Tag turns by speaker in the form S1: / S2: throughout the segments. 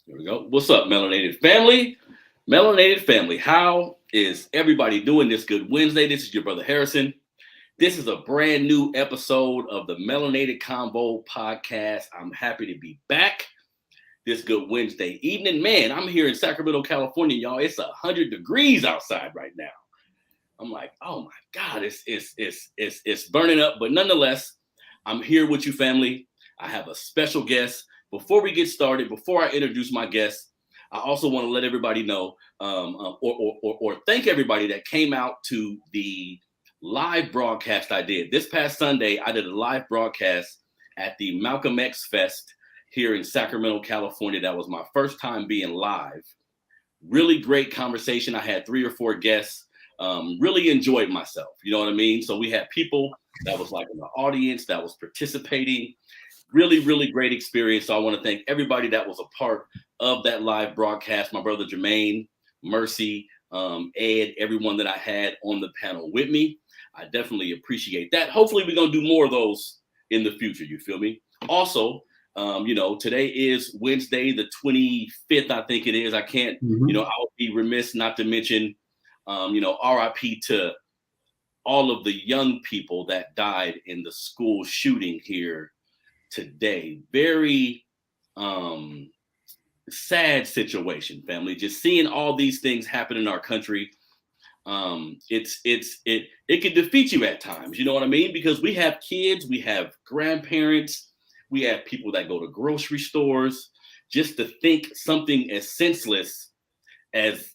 S1: Here we go. What's up, Melanated family? Melanated family, how is everybody doing this good Wednesday? This is your brother Harrison. This is a brand new episode of the Melanated Convo podcast. I'm happy to be back this good Wednesday evening. Man, I'm here in Sacramento, California, y'all. It's 100 degrees outside right now. I'm like, oh my God, it's burning up. But nonetheless, I'm here with you, family. I have a special guest. Before we get started, before I introduce my guest, I also want to let everybody know or thank everybody that came out to the live broadcast I did. This past Sunday, I did a live broadcast at the Malcolm X Fest here in Sacramento, California. That was my first time being live. Really great conversation. I had 3 or 4 guests. Really enjoyed myself. You know what I mean? So we had people that was like in the audience that was participating. Really, really great experience. So I want to thank everybody that was a part of that live broadcast. My brother Jermaine, Mercy, Ed, everyone that I had on the panel with me. I definitely appreciate that. Hopefully we're going to do more of those in the future. You feel me? Also, today is Wednesday, the 25th, I think it is. I can't, I would be remiss not to mention, RIP to all of the young people that died in the school shooting here today. Very sad situation, family. Just seeing all these things happen in our country, it can defeat you at times. You know what I mean? Because we have kids, we have grandparents, we have people that go to grocery stores. Just to think something as senseless as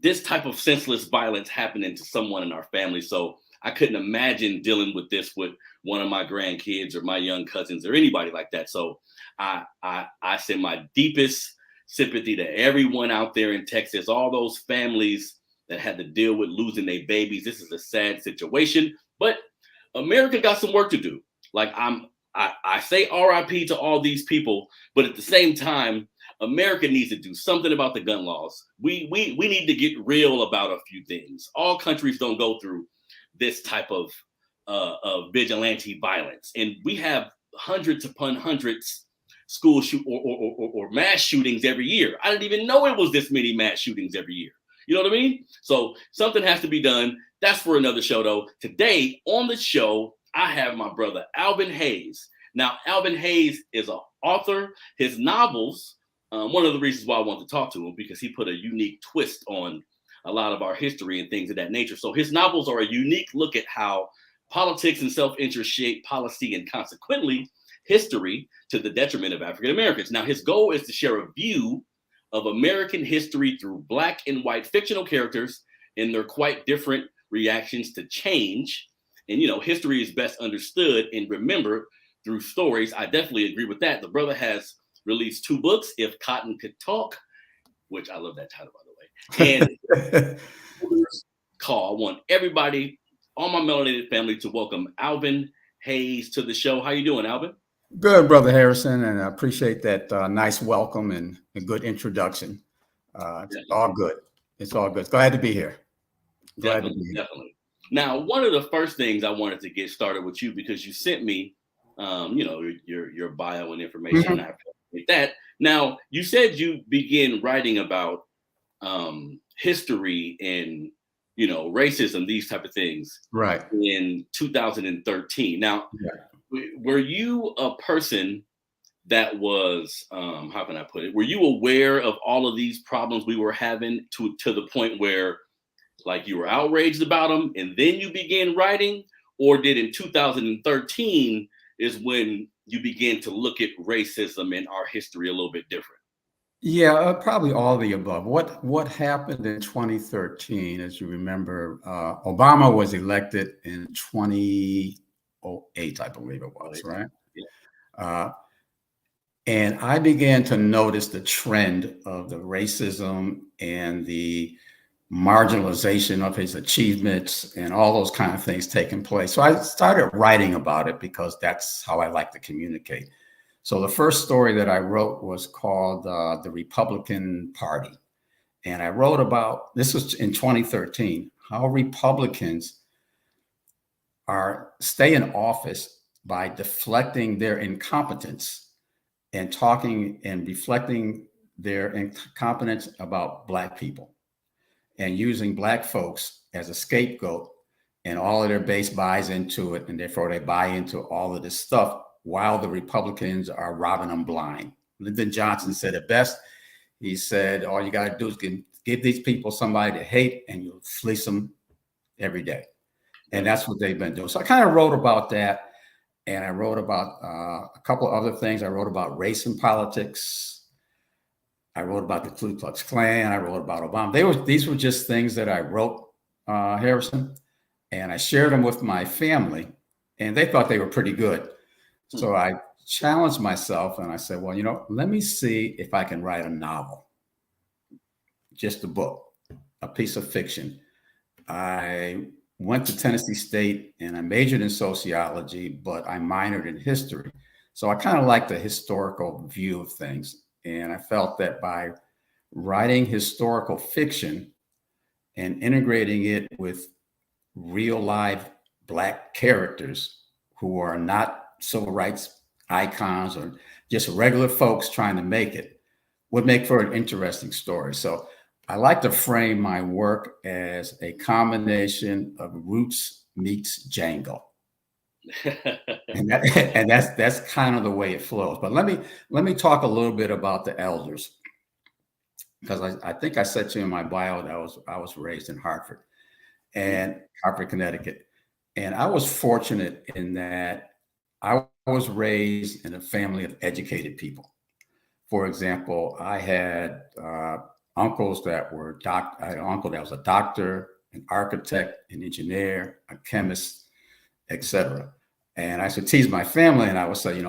S1: this type of senseless violence happening to someone in our family. So I couldn't imagine dealing with this with one of my grandkids or my young cousins or anybody like that. So I send my deepest sympathy to everyone out there in Texas, all those families that had to deal with losing their babies. This is a sad situation, but America got some work to do. Like I say RIP to all these people, but at the same time, America needs to do something about the gun laws. We need to get real about a few things. All countries don't go through this type of vigilante violence, and we have hundreds upon hundreds school shoot or mass shootings every year. I didn't even know it was this many mass shootings every year. You know what I mean? So something has to be done. That's for another show, though. Today on the show, I have my brother Alvin Hayes. Now, Alvin Hayes is an author. His novels. One of the reasons why I want to talk to him, because he put a unique twist on a lot of our history and things of that nature. So his novels are a unique look at how politics and self-interest shape policy and consequently history to the detriment of African Americans. Now, his goal is to share a view of American history through Black and white fictional characters and their quite different reactions to change. And, history is best understood and remembered through stories. I definitely agree with that. The brother has released 2 books, If Cotton Could Talk, which I love that title, by the way. And Call. I want everybody, all my melanated family, to welcome Alvin Hayes to the show. How you doing, Alvin?
S2: Good, Brother Harrison, and I appreciate that nice welcome and a good introduction. It's all good. It's all good. Glad to be here.
S1: Definitely. Now, one of the first things I wanted to get started with you, because you sent me, your bio and information. I appreciate that. Now, you said you began writing about history and racism, these type of things,
S2: right,
S1: in 2013. Now, were you a person that was how can I put it? Were you aware of all of these problems we were having to the point where, like, you were outraged about them and then you began writing, or did in 2013 is when you began to look at racism and our history a little bit different?
S2: Yeah, probably all of the above. What happened in 2013, as you remember, Obama was elected in 2008, I believe it was, right? Yeah. And I began to notice the trend of the racism and the marginalization of his achievements and all those kind of things taking place. So I started writing about it because that's how I like to communicate. So the first story that I wrote was called The Republican Party. And I wrote about, this was in 2013, how Republicans stay in office by deflecting their incompetence and talking and reflecting their incompetence about Black people and using Black folks as a scapegoat, and all of their base buys into it, and therefore they buy into all of this stuff while the Republicans are robbing them blind. Lyndon Johnson said it best. He said, all you got to do is give these people somebody to hate, and you'll fleece them every day. And that's what they've been doing. So I kind of wrote about that. And I wrote about a couple of other things. I wrote about race and politics. I wrote about the Ku Klux Klan. I wrote about Obama. These were just things that I wrote, Harrison, and I shared them with my family, and they thought they were pretty good. So I challenged myself, and I said, well, let me see if I can write a novel, just a book, a piece of fiction. I went to Tennessee State and I majored in sociology, but I minored in history. So I kind of like the historical view of things. And I felt that by writing historical fiction and integrating it with real live Black characters who are not civil rights icons or just regular folks trying to make it, would make for an interesting story. So I like to frame my work as a combination of Roots meets Django. and that's kind of the way it flows. But let me talk a little bit about the elders, because I think I said to you in my bio that I was raised in Hartford, Connecticut. And I was fortunate in that I was raised in a family of educated people. For example, I had uncles that were I had an uncle that was a doctor, an architect, an engineer, a chemist, etc. And I used to tease my family, and I would say,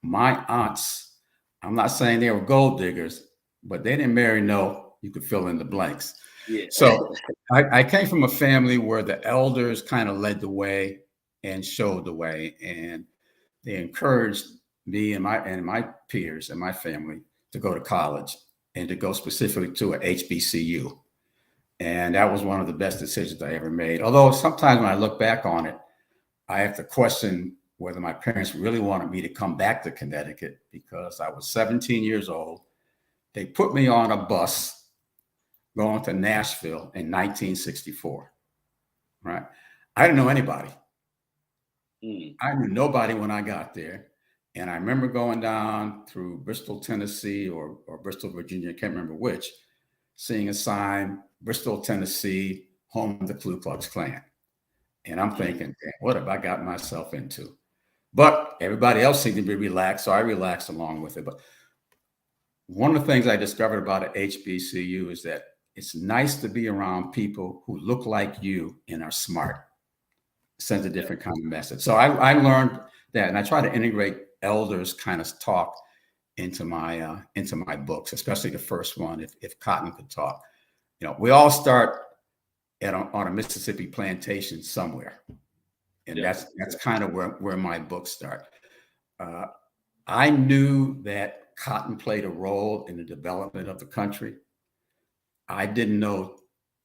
S2: my aunts, I'm not saying they were gold diggers, but they didn't marry you could fill in the blanks. Yeah. So I came from a family where the elders kind of led the way and showed the way, and they encouraged me and my peers and my family to go to college, and to go specifically to a HBCU. And that was one of the best decisions I ever made. Although sometimes when I look back on it, I have to question whether my parents really wanted me to come back to Connecticut, because I was 17 years old. They put me on a bus going to Nashville in 1964, right? I didn't know anybody. I knew nobody when I got there. And I remember going down through Bristol, Tennessee, or Bristol, Virginia, I can't remember which, seeing a sign, Bristol, Tennessee, home of the Ku Klux Klan. And I'm thinking, what have I got myself into? But everybody else seemed to be relaxed, so I relaxed along with it. But one of the things I discovered about an HBCU is that it's nice to be around people who look like you and are smart. Sends a different kind of message. So I learned that, and I try to integrate elders kind of talk into my books, especially the first one, if Cotton Could Talk. We all start on a Mississippi plantation somewhere, and that's kind of where my books start. I knew that cotton played a role in the development of the country. I didn't know,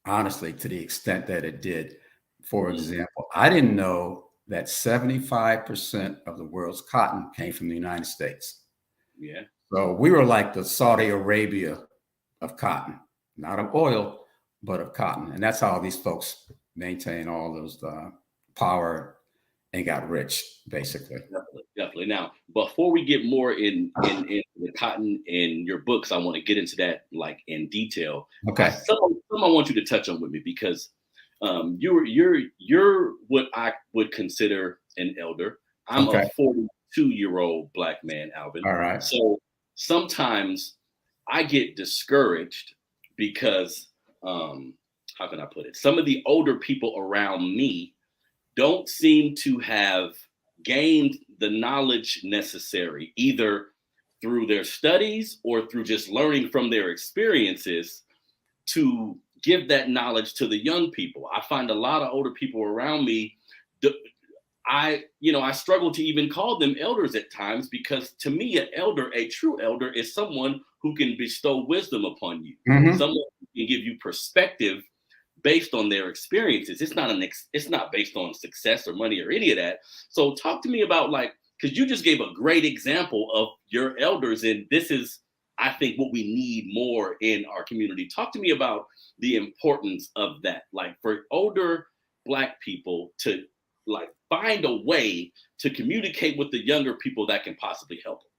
S2: honestly, to the extent that it did. For example, I didn't know that 75% of the world's cotton came from the United States. Yeah. So we were like the Saudi Arabia of cotton, not of oil, but of cotton. And that's how these folks maintain all those power and got rich, basically.
S1: Definitely. Now, before we get more in the cotton in your books, I want to get into that like in detail.
S2: Okay.
S1: Some I want you to touch on with me, because you're what I would consider an elder. I'm a 42-year-old Black man, Alvin.
S2: All right.
S1: So sometimes I get discouraged because, how can I put it? Some of the older people around me don't seem to have gained the knowledge necessary, either through their studies or through just learning from their experiences, to give that knowledge to the young people. I find a lot of older people around me, I struggle to even call them elders at times, because to me, a true elder is someone who can bestow wisdom upon you, someone who can give you perspective based on their experiences. It's not based on success or money or any of that. So talk to me about, like, because you just gave a great example of your elders, and this is I think what we need more in our community. Talk to me about the importance of that, like for older Black people to like find a way to communicate with the younger people that can possibly help them.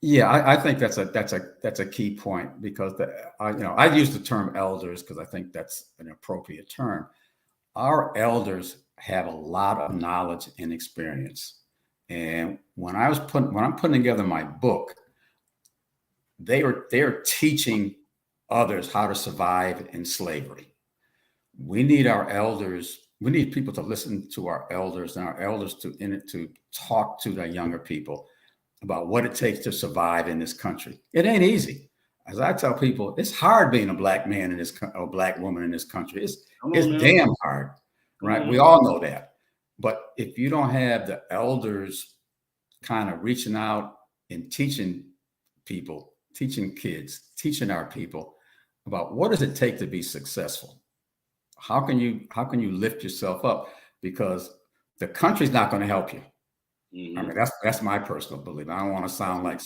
S2: Yeah, I think that's a key point, because I use the term elders because I think that's an appropriate term. Our elders have a lot of knowledge and experience, and when I'm putting together my book, they're teaching others how to survive in slavery. We need our elders. We need people to listen to our elders, and our elders to talk to the younger people about what it takes to survive in this country. It ain't easy. As I tell people, it's hard being a Black man in this, or Black woman in this country. It's damn hard, right? We all know that. But if you don't have the elders kind of reaching out and teaching people, teaching kids, teaching our people about what does it take to be successful? How can you lift yourself up? Because the country's not going to help you. I mean, that's my personal belief. I don't want to sound like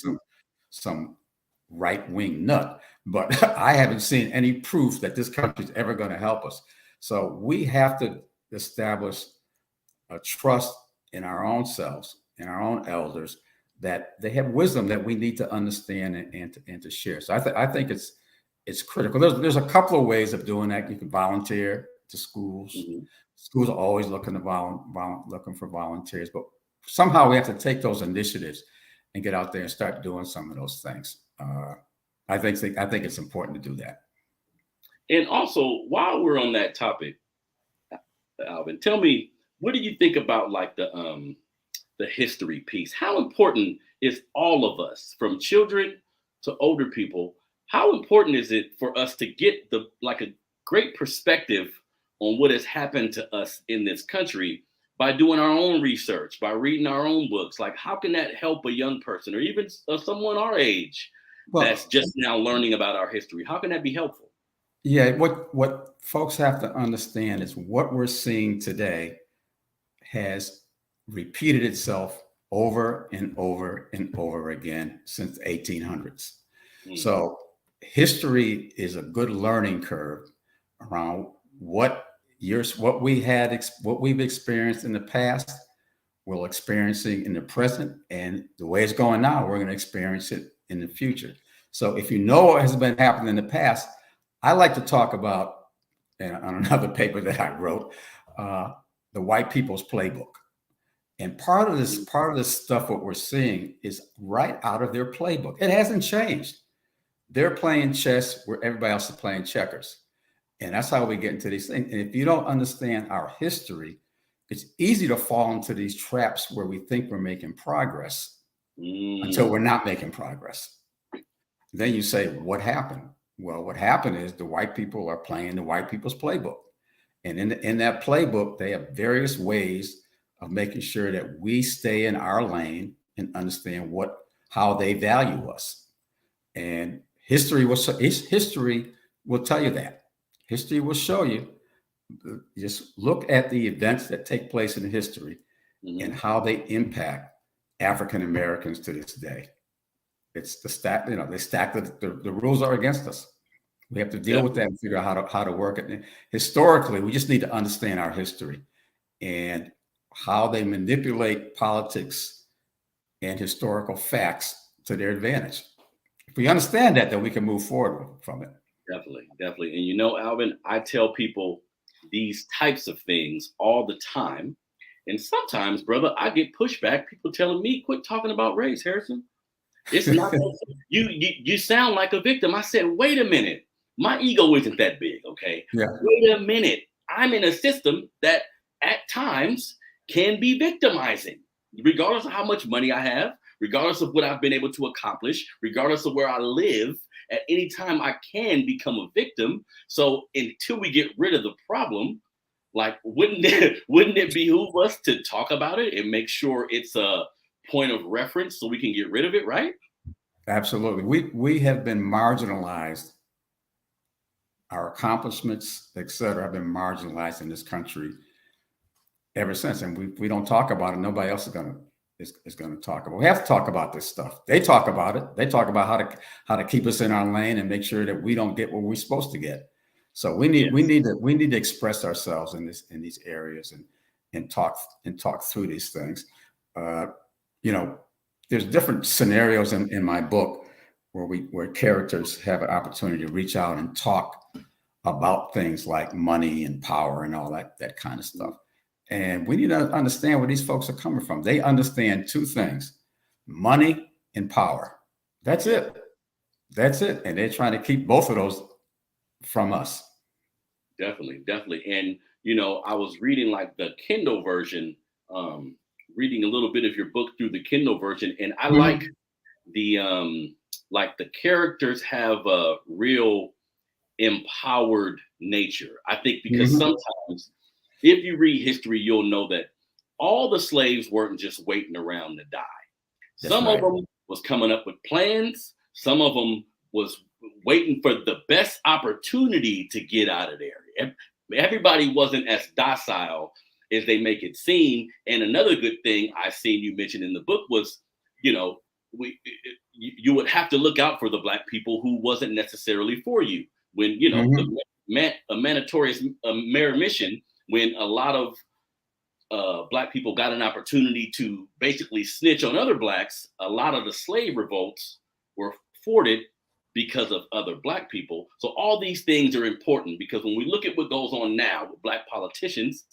S2: some right-wing nut, but I haven't seen any proof that this country's ever going to help us. So we have to establish a trust in our own selves, in our own elders, that they have wisdom that we need to understand and to share. So I think it's critical. There's a couple of ways of doing that. You can volunteer to schools. Schools are always looking for volunteers, but somehow we have to take those initiatives and get out there and start doing some of those things. I think it's important to do that.
S1: And also, while we're on that topic, Alvin, tell me, what do you think about like the history piece? How important is all of us, from children to older people? How important is it for us to get a great perspective on what has happened to us in this country by doing our own research, by reading our own books? Like, how can that help a young person or even someone our age that's just now learning about our history? How can that be helpful?
S2: Yeah, what folks have to understand is what we're seeing today has repeated itself over and over and over again since the 1800s. So history is a good learning curve around what we've experienced in the past, we're experiencing in the present, and the way it's going now, we're going to experience it in the future. So if you know what has been happening in the past, I like to talk about, on another paper that I wrote, the white people's playbook. And part of this stuff, what we're seeing is right out of their playbook. It hasn't changed. They're playing chess where everybody else is playing checkers. And that's how we get into these things. And if you don't understand our history, it's easy to fall into these traps where we think we're making progress until we're not making progress. Then you say, what happened? Well, what happened is the white people are playing the white people's playbook. And in that playbook, they have various ways of making sure that we stay in our lane and understand how they value us. And history will tell you that. History will show you. Just look at the events that take place in history and how they impact African Americans to this day. It's the stack. They stack the rules are against us. We have to deal with that and figure out how to work it. And historically, we just need to understand our history and how they manipulate politics and historical facts to their advantage. If we understand that, then we can move forward from it.
S1: Definitely. And Alvin, I tell people these types of things all the time. And sometimes, brother, I get pushback. People telling me, quit talking about race, Harrison. It's not you sound like a victim. I said, wait a minute. My ego isn't that big, okay?
S2: Yeah.
S1: Wait a minute. I'm in a system that at times can be victimizing, regardless of how much money I have, regardless of what I've been able to accomplish, regardless of where I live. At any time, I can become a victim. So until we get rid of the problem, like, wouldn't it behoove us to talk about it and make sure it's a point of reference so we can get rid of it, right?
S2: Absolutely. We have been marginalized. Our accomplishments, et cetera, have been marginalized in this country ever since. And we don't talk about it. Nobody else is is going to talk about. We have to talk about this stuff. They talk about it. They talk about how to keep us in our lane and make sure that we don't get what we're supposed to get. So we need to express ourselves in these areas and talk through these things. There's different scenarios in my book where characters have an opportunity to reach out and talk about things like money and power and all that kind of stuff. And we need to understand where these folks are coming from. They understand two things: money and power. That's it. And they're trying to keep both of those from us.
S1: Definitely. And, I was reading like the Kindle version, reading a little bit of your book through the Kindle version. And I like the characters have a real empowered nature. I think because sometimes if you read history, you'll know that all the slaves weren't just waiting around to die. Some of them was coming up with plans. Some of them was waiting for the best opportunity to get out of there. Everybody wasn't as docile as they make it seem. And another good thing I seen you mention in the book was, you would have to look out for the Black people who wasn't necessarily for you. When, a meritorious mission, when a lot of Black people got an opportunity to basically snitch on other Blacks, a lot of the slave revolts were thwarted because of other Black people. So all these things are important, because when we look at what goes on now with Black politicians,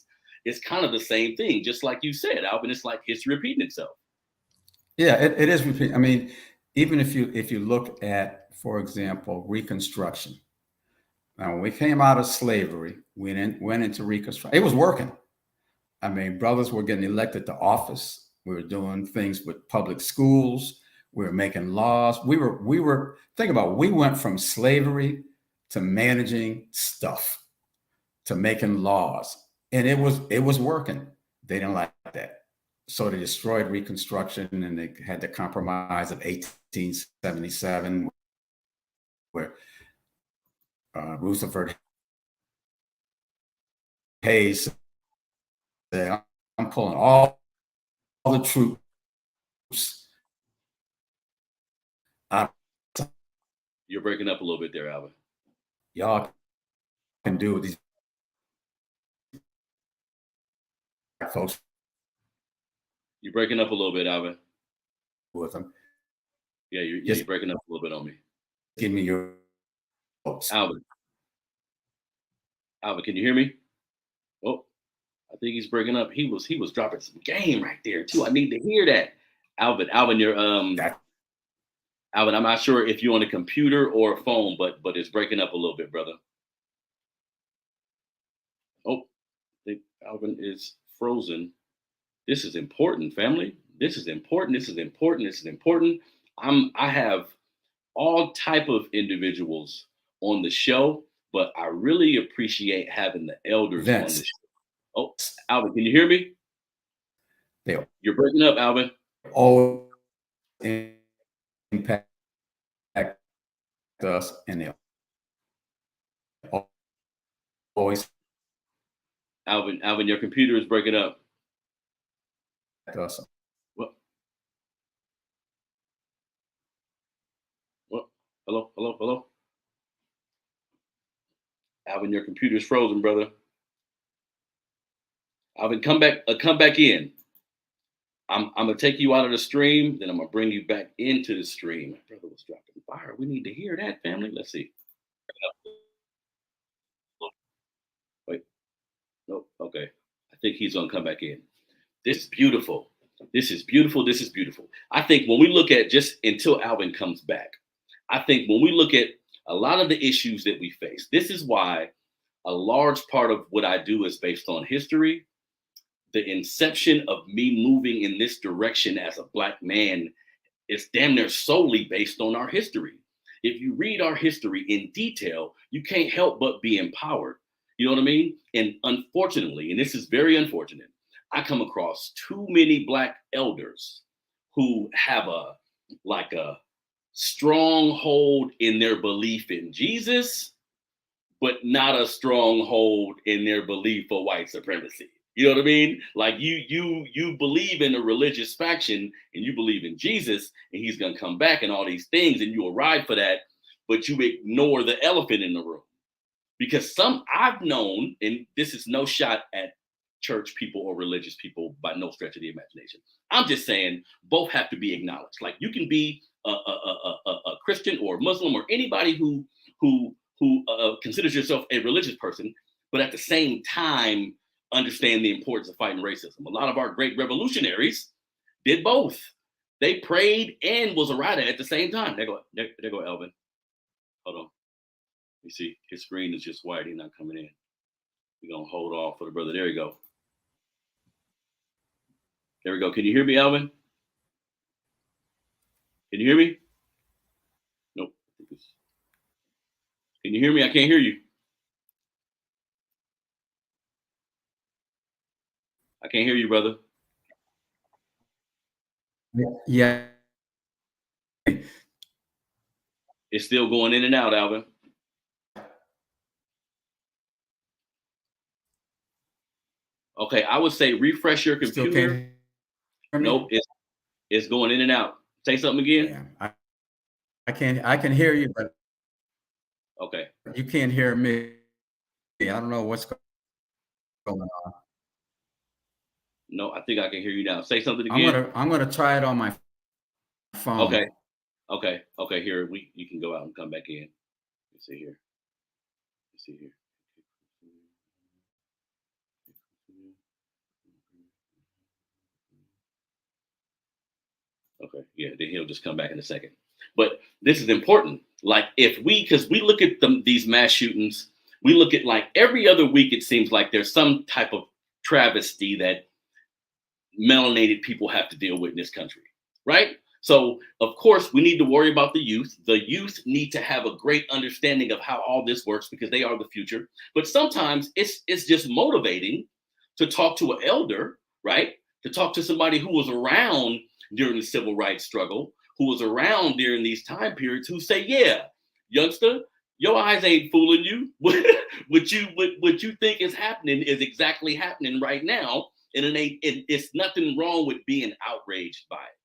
S1: it's kind of the same thing. Just like you said, Alvin, it's like history repeating itself.
S2: Yeah, it is repeating. I mean, even if you look at, for example, Reconstruction. Now, when we came out of slavery, we went into Reconstruction. It was working. I mean, brothers were getting elected to office. We were doing things with public schools. We were making laws. We were think about it, we went from slavery to managing stuff to making laws, and it was working. They didn't like that, so they destroyed Reconstruction, and they had the Compromise of 1877, where Rutherford Hayes said, "I'm pulling all the troops out."
S1: You're breaking up a little bit there, Alvin.
S2: Y'all can do with these folks.
S1: You're breaking up a little bit, Alvin.
S2: With them.
S1: Yeah, you're breaking up a little bit on me.
S2: Give me your votes.
S1: Alvin, can you hear me? Oh, I think he's breaking up. He was dropping some game right there too. I need to hear that. Alvin, you're Alvin, I'm not sure if you're on a computer or a phone, but it's breaking up a little bit, brother. Oh, I think Alvin is frozen. This is important, family. This is important. I have all type of individuals on the show, but I really appreciate having the elders on the show. Oh, Alvin, can you hear me? You're breaking up, Alvin.
S2: Oh, impact us, and they always.
S1: Alvin, your computer is breaking up.
S2: Us.
S1: What? Hello. Alvin, your computer's frozen, brother. Alvin, come back in. I'm gonna take you out of the stream, then I'm gonna bring you back into the stream. My brother was dropping fire. We need to hear that, family. Let's see. Wait. Nope. Okay. I think he's gonna come back in. This is beautiful. I think when we look at, just until Alvin comes back, I think when we look at a lot of the issues that we face, this is why a large part of what I do is based on history. The inception of me moving in this direction as a Black man is damn near solely based on our history. If you read our history in detail, you can't help but be empowered. You know what I mean? And unfortunately, and this is very unfortunate, I come across too many Black elders who have a stronghold in their belief in Jesus, but not a stronghold in their belief for white supremacy. You know what I mean? Like you believe in a religious faction and you believe in Jesus and he's gonna come back and all these things and you arrive for that, but you ignore the elephant in the room. Because some I've known, and this is no shot at church people or religious people by no stretch of the imagination. I'm just saying both have to be acknowledged. Like you can be a Christian or Muslim or anybody who considers yourself a religious person, but at the same time understand the importance of fighting racism. A lot of our great revolutionaries did both. They prayed and was a writer at the same time. There go Alvin. Hold on. You see, his screen is just white. He's not coming in. We're going to hold off for the brother. There we go. There we go. Can you hear me, Alvin? Can you hear me? Nope. Can you hear me? I can't hear you. I can't hear you, brother.
S2: Yeah.
S1: It's still going in and out, Alvin. Okay, I would say refresh your computer. Nope, it's going in and out. Say something again.
S2: Yeah, I can hear you, but
S1: okay,
S2: you can't hear me. I don't know what's going on.
S1: No, I think I can hear you now. Say something again.
S2: I'm gonna try it on my phone.
S1: Okay. Here, you can go out and come back in. Let's see here. Okay, yeah, then he'll just come back in a second. But this is important. Like because we look at these mass shootings, we look at like every other week, it seems like there's some type of travesty that melanated people have to deal with in this country, right? So of course we need to worry about the youth. The youth need to have a great understanding of how all this works because they are the future. But sometimes it's just motivating to talk to an elder, right? To talk to somebody who was around during the civil rights struggle, who was around during these time periods, who say, yeah, youngster, your eyes ain't fooling you. What you think is happening is exactly happening right now. And it's nothing wrong with being outraged by it.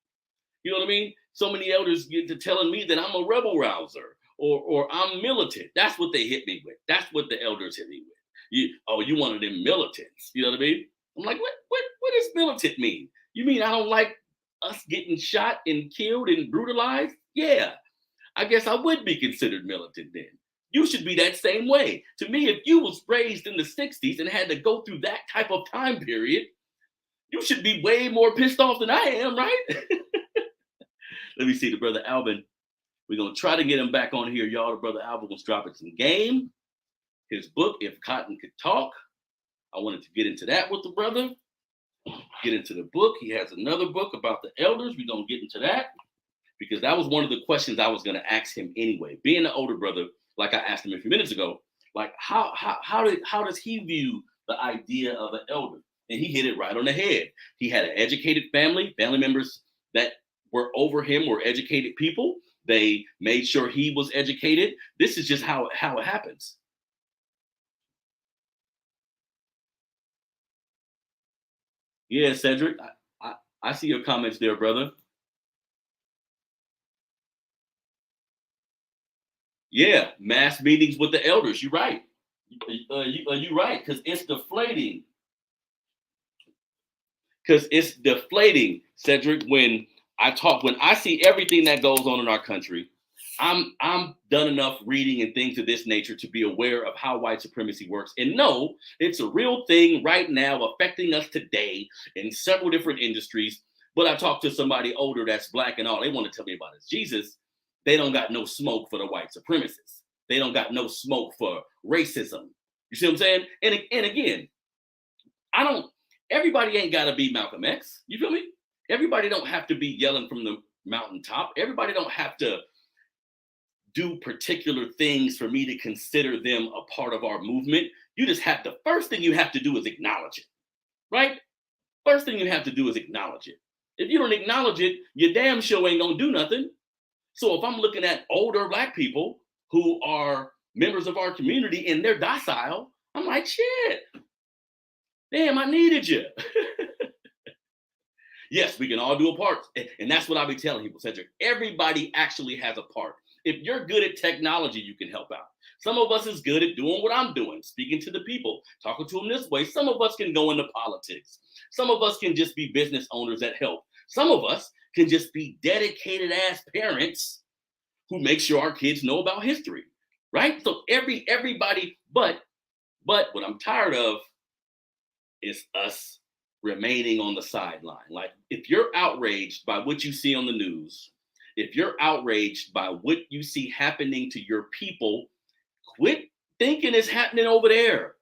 S1: You know what I mean? So many elders get to telling me that I'm a rebel rouser or I'm militant. That's what they hit me with. That's what the elders hit me with. You one of them militants. You know what I mean? I'm like, what does militant mean? You mean I don't like us getting shot and killed and brutalized? Yeah, I guess I would be considered militant then. You should be that same way. To me, if you was raised in the 60s and had to go through that type of time period, you should be way more pissed off than I am, right? Let me see the brother Alvin. We're going to try to get him back on here, y'all. The brother Alvin was dropping some game. His book, If Cotton Could Talk. I wanted to get into that with the brother. Get into the book. He has another book about the elders. We're going to get into that because that was one of the questions I was going to ask him anyway. Being the older brother, like I asked him a few minutes ago, like how does he view the idea of an elder? And he hit it right on the head. He had an educated family members that were over him were educated people. They made sure he was educated. This is just how it happens. Yeah, Cedric, I see your comments there, brother. Yeah, mass meetings with the elders. You're right. You're right, because it's deflating. Cedric, when I see everything that goes on in our country, I'm done enough reading and things of this nature to be aware of how white supremacy works and know it's a real thing right now affecting us today in several different industries. But I talk to somebody older that's black and all they want to tell me about is Jesus. They don't got no smoke for the white supremacists. They don't got no smoke for racism. You see what I'm saying? And again, everybody ain't got to be Malcolm X. You feel me? Everybody don't have to be yelling from the mountaintop. Everybody don't have to do particular things for me to consider them a part of our movement. First thing you have to do is acknowledge it, right? First thing you have to do is acknowledge it. If you don't acknowledge it, your damn show ain't gonna do nothing. So if I'm looking at older black people who are members of our community and they're docile, I'm like, shit, Damn, I needed you. Yes, we can all do a part. And that's what I'll be telling people, Cedric. Everybody actually has a part. If you're good at technology, you can help out. Some of us is good at doing what I'm doing, speaking to the people, talking to them this way. Some of us can go into politics. Some of us can just be business owners that help. Some of us can just be dedicated ass parents who make sure our kids know about history, right? So everybody, but what I'm tired of is us remaining on the sideline. Like, if you're outraged by what you see on the news, if you're outraged by what you see happening to your people, quit thinking it's happening over there.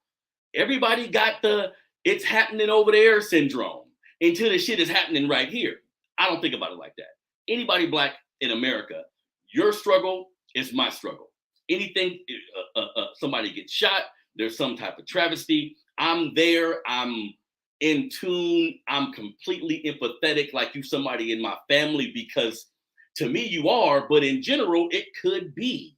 S1: Everybody got the it's happening over there syndrome until the shit is happening right here. I don't think about it like that. Anybody Black in America, your struggle is my struggle. Anything, somebody gets shot, there's some type of travesty, I'm there, I'm in tune, I'm completely empathetic like you somebody in my family, because to me you are, but in general, it could be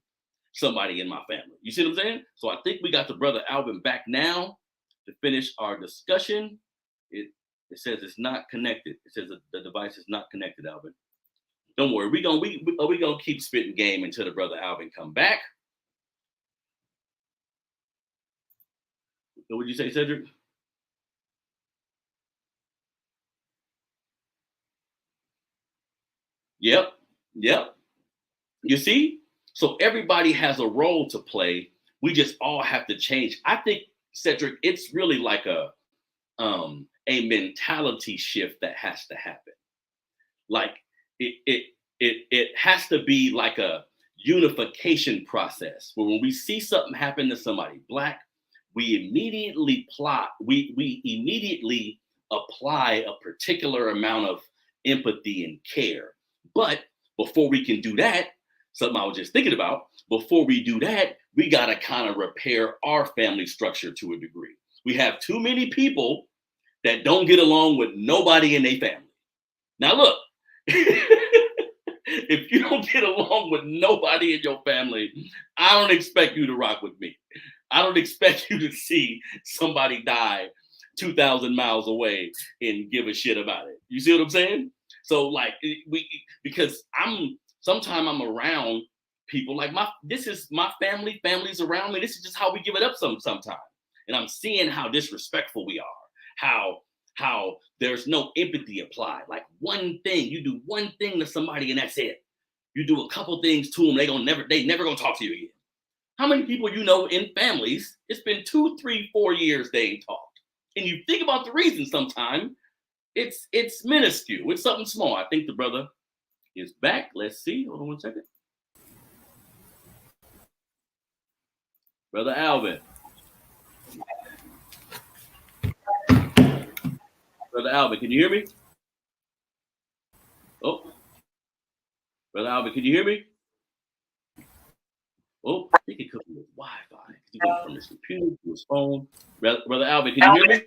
S1: somebody in my family. You see what I'm saying? So I think we got the brother Alvin back now to finish our discussion. It says it's not connected. It says the device is not connected, Alvin. Don't worry, we gonna keep spitting game until the brother Alvin come back. What would you say, Cedric? Yep. You see? So everybody has a role to play. We just all have to change. I think, Cedric, it's really like a mentality shift that has to happen. Like it has to be like a unification process where when we see something happen to somebody Black, we immediately apply a particular amount of empathy and care. But before we can do that, something I was just thinking about, before we do that, we got to kind of repair our family structure to a degree. We have too many people that don't get along with nobody in their family. Now, look, if you don't get along with nobody in your family, I don't expect you to rock with me. I don't expect you to see somebody die 2,000 miles away and give a shit about it. You see what I'm saying? So like because sometimes I'm around people like this is my family's around me. This is just how we give it up sometimes. And I'm seeing how disrespectful we are, how there's no empathy applied. Like you do one thing to somebody and that's it. You do a couple things to them, they never gonna talk to you again. How many people you know in families, it's been 2, 3, 4 years they ain't talked. And you think about the reason sometimes, it's minuscule. It's something small. I think the brother is back. Let's see. Hold on one second. Brother Alvin. Brother Alvin, can you hear me? Oh. Brother Alvin, can you hear me? Oh, he can cook with Wi-Fi. He can from his computer to his phone. Brother Alvin, can you hear me?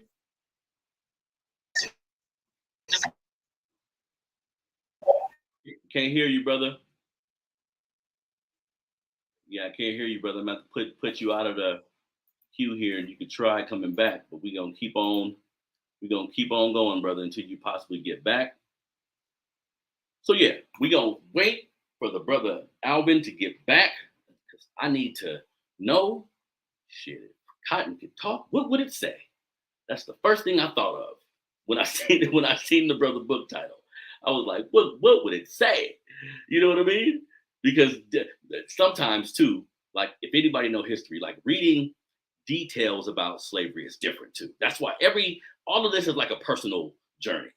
S1: Can't hear you, brother. Yeah, I can't hear you, brother. I'm going to put you out of the queue here, and you can try coming back. But we're gonna keep on going, brother, until you possibly get back. So yeah, we're gonna wait for the brother Alvin to get back, because I need to know. Shit, if Cotton could talk, what would it say? That's the first thing I thought of when I seen the brother book title. I was like, what would it say? You know what I mean? Because sometimes too, like if anybody know history, like reading details about slavery is different too. That's why all of this is like a personal journey.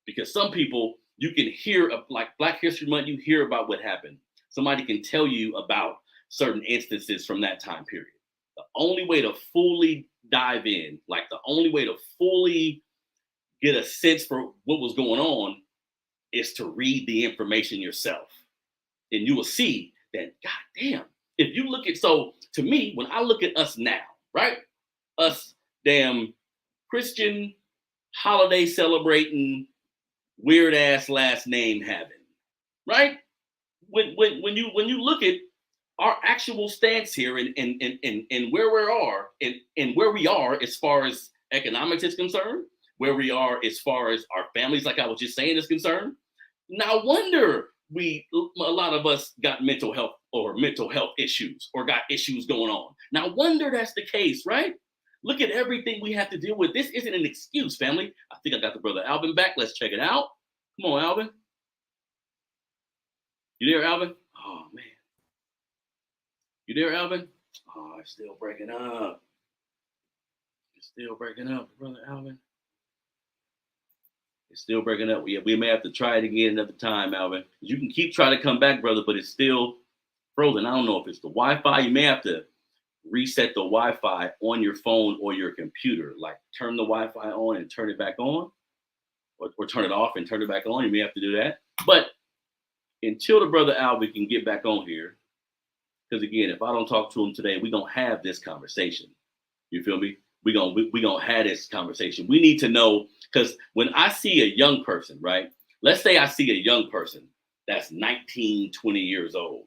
S1: Because some people, you can hear like Black History Month, you hear about what happened. Somebody can tell you about certain instances from that time period. The only way to fully dive in, like the only way to fully get a sense for what was going on, is to read the information yourself. And you will see that, goddamn, if you look at, so to me, when I look at us now, right? Us damn Christian holiday celebrating, weird ass last name having, right? When you look at our actual stance here and where we are as far as economics is concerned, where we are as far as our families, like I was just saying, is concerned. No wonder a lot of us got mental health issues or got issues going on. No wonder that's the case, right? Look at everything we have to deal with. This isn't an excuse, family. I think I got the brother Alvin back. Let's check it out. Come on, Alvin. You there, Alvin? Oh, man. You there, Alvin? Oh, it's still breaking up. It's still breaking up, brother Alvin. It's still breaking up. We may have to try it again another time, Alvin. You can keep trying to come back, brother, but it's still frozen. I don't know if it's the Wi-Fi. You may have to reset the Wi-Fi on your phone or your computer. Like turn the Wi-Fi on and turn it back on, or turn it off and turn it back on. You may have to do that. But until the brother Alvin can get back on here, because again, if I don't talk to him today, we're gonna have this conversation. You feel me? We're gonna have this conversation. We need to know, because when I see a young person, right? Let's say I see a young person that's 19, 20 years old.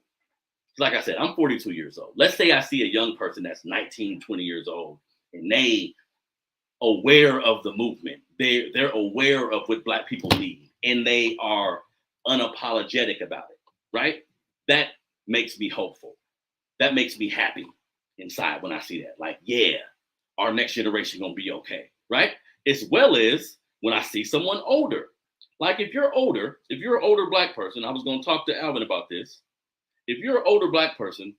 S1: Like I said, I'm 42 years old. Let's say I see a young person that's 19, 20 years old, and they aware of the movement. They're aware of what Black people need, and they are unapologetic about it, right? That makes me hopeful. That makes me happy inside when I see that. Like, yeah, our next generation gonna be okay, right? As well as when I see someone older. Like if you're an older Black person, I was gonna talk to Alvin about this. If you're an older Black person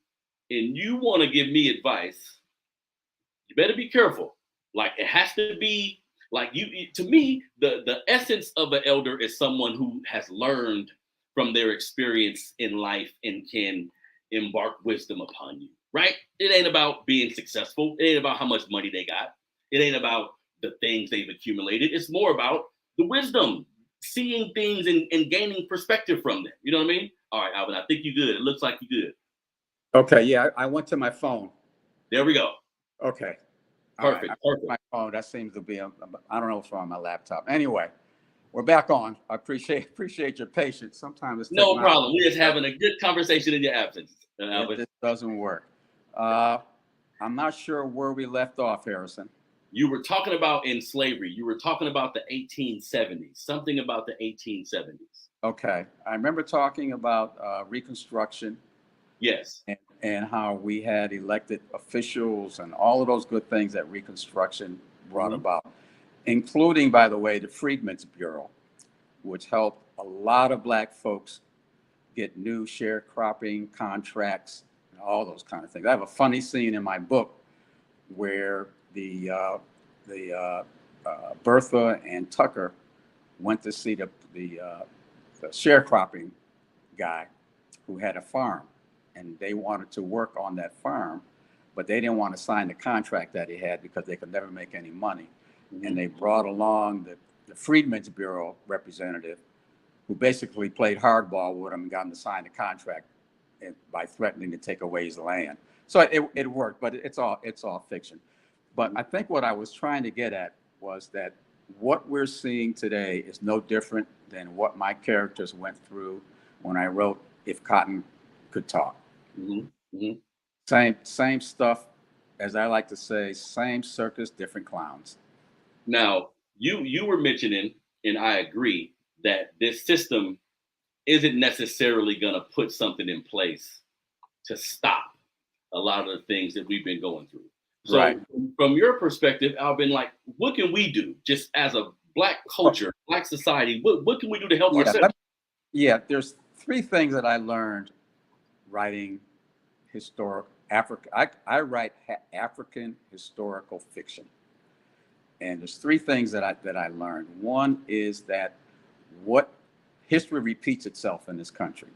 S1: and you want to give me advice, you better be careful. Like it has to be like to me, the essence of an elder is someone who has learned from their experience in life and can embark wisdom upon you, right? It ain't about being successful. It ain't about how much money they got. It ain't about the things they've accumulated. It's more about the wisdom, seeing things and gaining perspective from them. You know what I mean? All right, Alvin, I think you're good. It looks like you're good.
S2: Okay, yeah, I went to my phone.
S1: There we go.
S2: Okay.
S1: Perfect.
S2: Right.
S1: Perfect.
S2: My phone, that seems to be, I don't know if it's on my laptop. Anyway, we're back on. I appreciate your patience. Sometimes it's
S1: no problem. We're just having a good conversation in your absence, Alvin.
S2: It doesn't work. I'm not sure where we left off, Harrison.
S1: You were talking about in slavery. You were talking about the 1870s, something about the 1870s.
S2: Okay. I remember talking about Reconstruction.
S1: Yes.
S2: And how we had elected officials and all of those good things that Reconstruction brought about, including, by the way, the Freedmen's Bureau, which helped a lot of Black folks get new sharecropping contracts and all those kind of things. I have a funny scene in my book where the Bertha and Tucker went to see the sharecropping guy who had a farm, and they wanted to work on that farm, but they didn't want to sign the contract that he had because they could never make any money. And they brought along the Freedmen's Bureau representative, who basically played hardball with him and got him to sign the contract by threatening to take away his land. So it worked, but it's all fiction. But I think what I was trying to get at was that what we're seeing today is no different than what my characters went through when I wrote If Cotton Could Talk. Same stuff, as I like to say, same circus, different clowns.
S1: Now, you were mentioning, and I agree, that this system isn't necessarily going to put something in place to stop a lot of the things that we've been going through. So
S2: right.
S1: From your perspective, Alvin, like, what can we do just as a Black culture, Black society? What can we do to help ourselves?
S2: There's three things that I learned writing I write African historical fiction. And there's three things that I learned. One is that what history repeats itself in this country.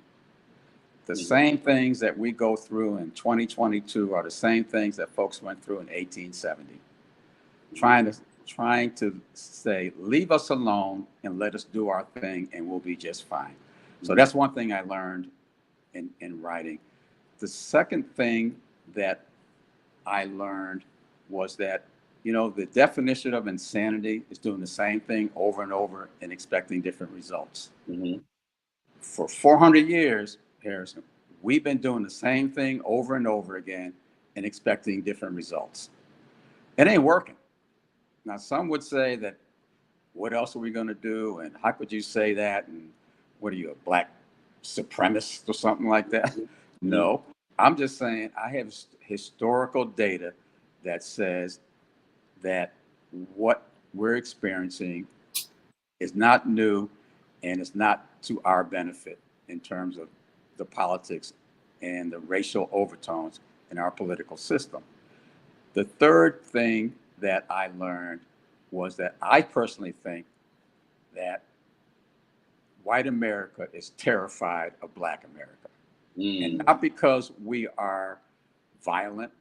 S2: The same things that we go through in 2022 are the same things that folks went through in 1870. Trying to say, leave us alone and let us do our thing and we'll be just fine. So that's one thing I learned in writing. The second thing that I learned was that, the definition of insanity is doing the same thing over and over and expecting different results. For 400 years, Harrison, we've been doing the same thing over and over again and expecting different results. It ain't working.
S3: Now, some would say that, what else are we going to do? And how could you say that? And what are you, a black supremacist or something like that? No, I'm just saying I have historical data that says that what we're experiencing is not new and it's not to our benefit in terms of the politics and the racial overtones in our political system. The third thing that I learned was that I personally think that white America is terrified of black America. And not because we are violent.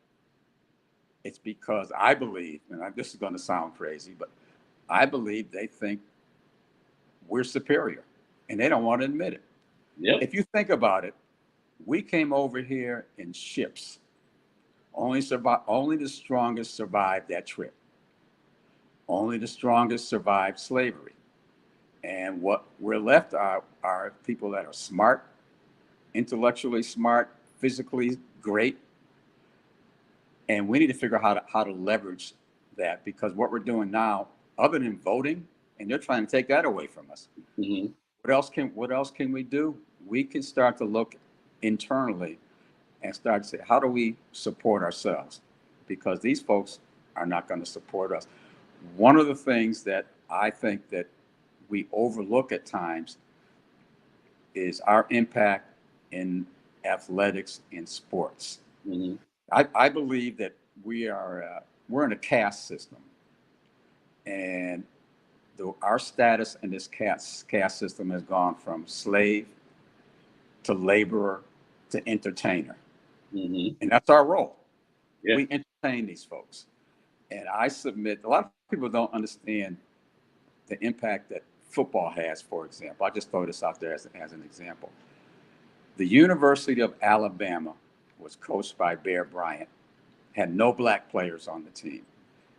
S3: It's because I believe, and this is going to sound crazy, but I believe they think we're superior and they don't want to admit it.
S1: Yep.
S3: If you think about it, we came over here in ships. Only the strongest survived that trip. Only the strongest survived slavery. And what we're left are people that are smart, intellectually smart, physically great. And we need to figure out how to leverage that, because what we're doing now, other than voting, and they're trying to take that away from us.
S1: Mm-hmm.
S3: What else can we do? We can start to look internally and start to say, how do we support ourselves? Because these folks are not going to support us. One of the things that I think that we overlook at times is our impact in athletics and sports.
S1: Mm-hmm.
S3: I believe that we're in a caste system, and our status in this caste system has gone from slave to laborer to entertainer.
S1: Mm-hmm.
S3: And that's our role.
S1: Yeah.
S3: We entertain these folks. And I submit, a lot of people don't understand the impact that football has, for example. I just throw this out there as an example. The University of Alabama was coached by Bear Bryant, had no black players on the team.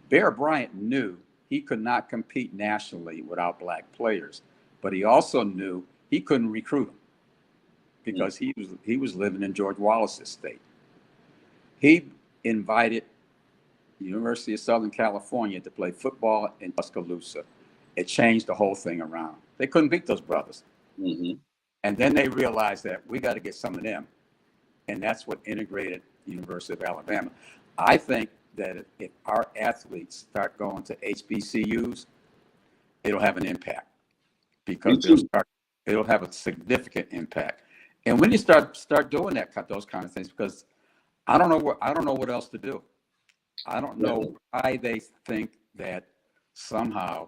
S3: Bear Bryant knew he could not compete nationally without black players, but he also knew he couldn't recruit them because he was living in George Wallace's state. He invited the University of Southern California to play football in Tuscaloosa. It changed the whole thing around. They couldn't beat those brothers.
S1: Mm-hmm.
S3: And then they realized that we got to get some of them. And that's what integrated the University of Alabama. I think that if our athletes start going to HBCUs, it'll have an impact, because it'll have a significant impact. And when you start doing those kind of things, because I don't know what else to do. I don't know why they think that somehow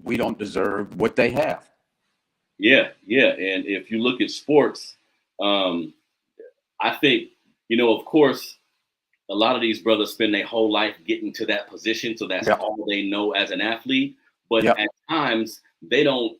S3: we don't deserve what they have.
S1: Yeah. And if you look at sports, I think, of course, a lot of these brothers spend their whole life getting to that position. So that's all they know as an athlete. But at times they don't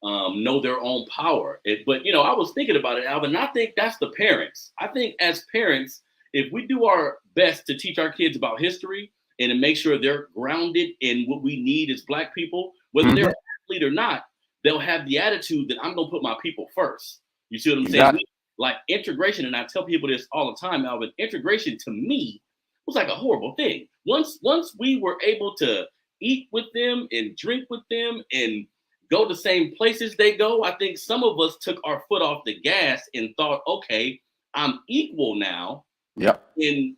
S1: know their own power. But I was thinking about it, Alvin, and I think that's the parents. I think as parents, if we do our best to teach our kids about history and to make sure they're grounded in what we need as black people, whether they're an athlete or not, they'll have the attitude that I'm going to put my people first. You see what I'm saying? Like integration, and I tell people this all the time, Alvin, integration to me was like a horrible thing. Once we were able to eat with them and drink with them and go the same places they go, I think some of us took our foot off the gas and thought, okay, I'm equal now.
S3: Yep.
S1: And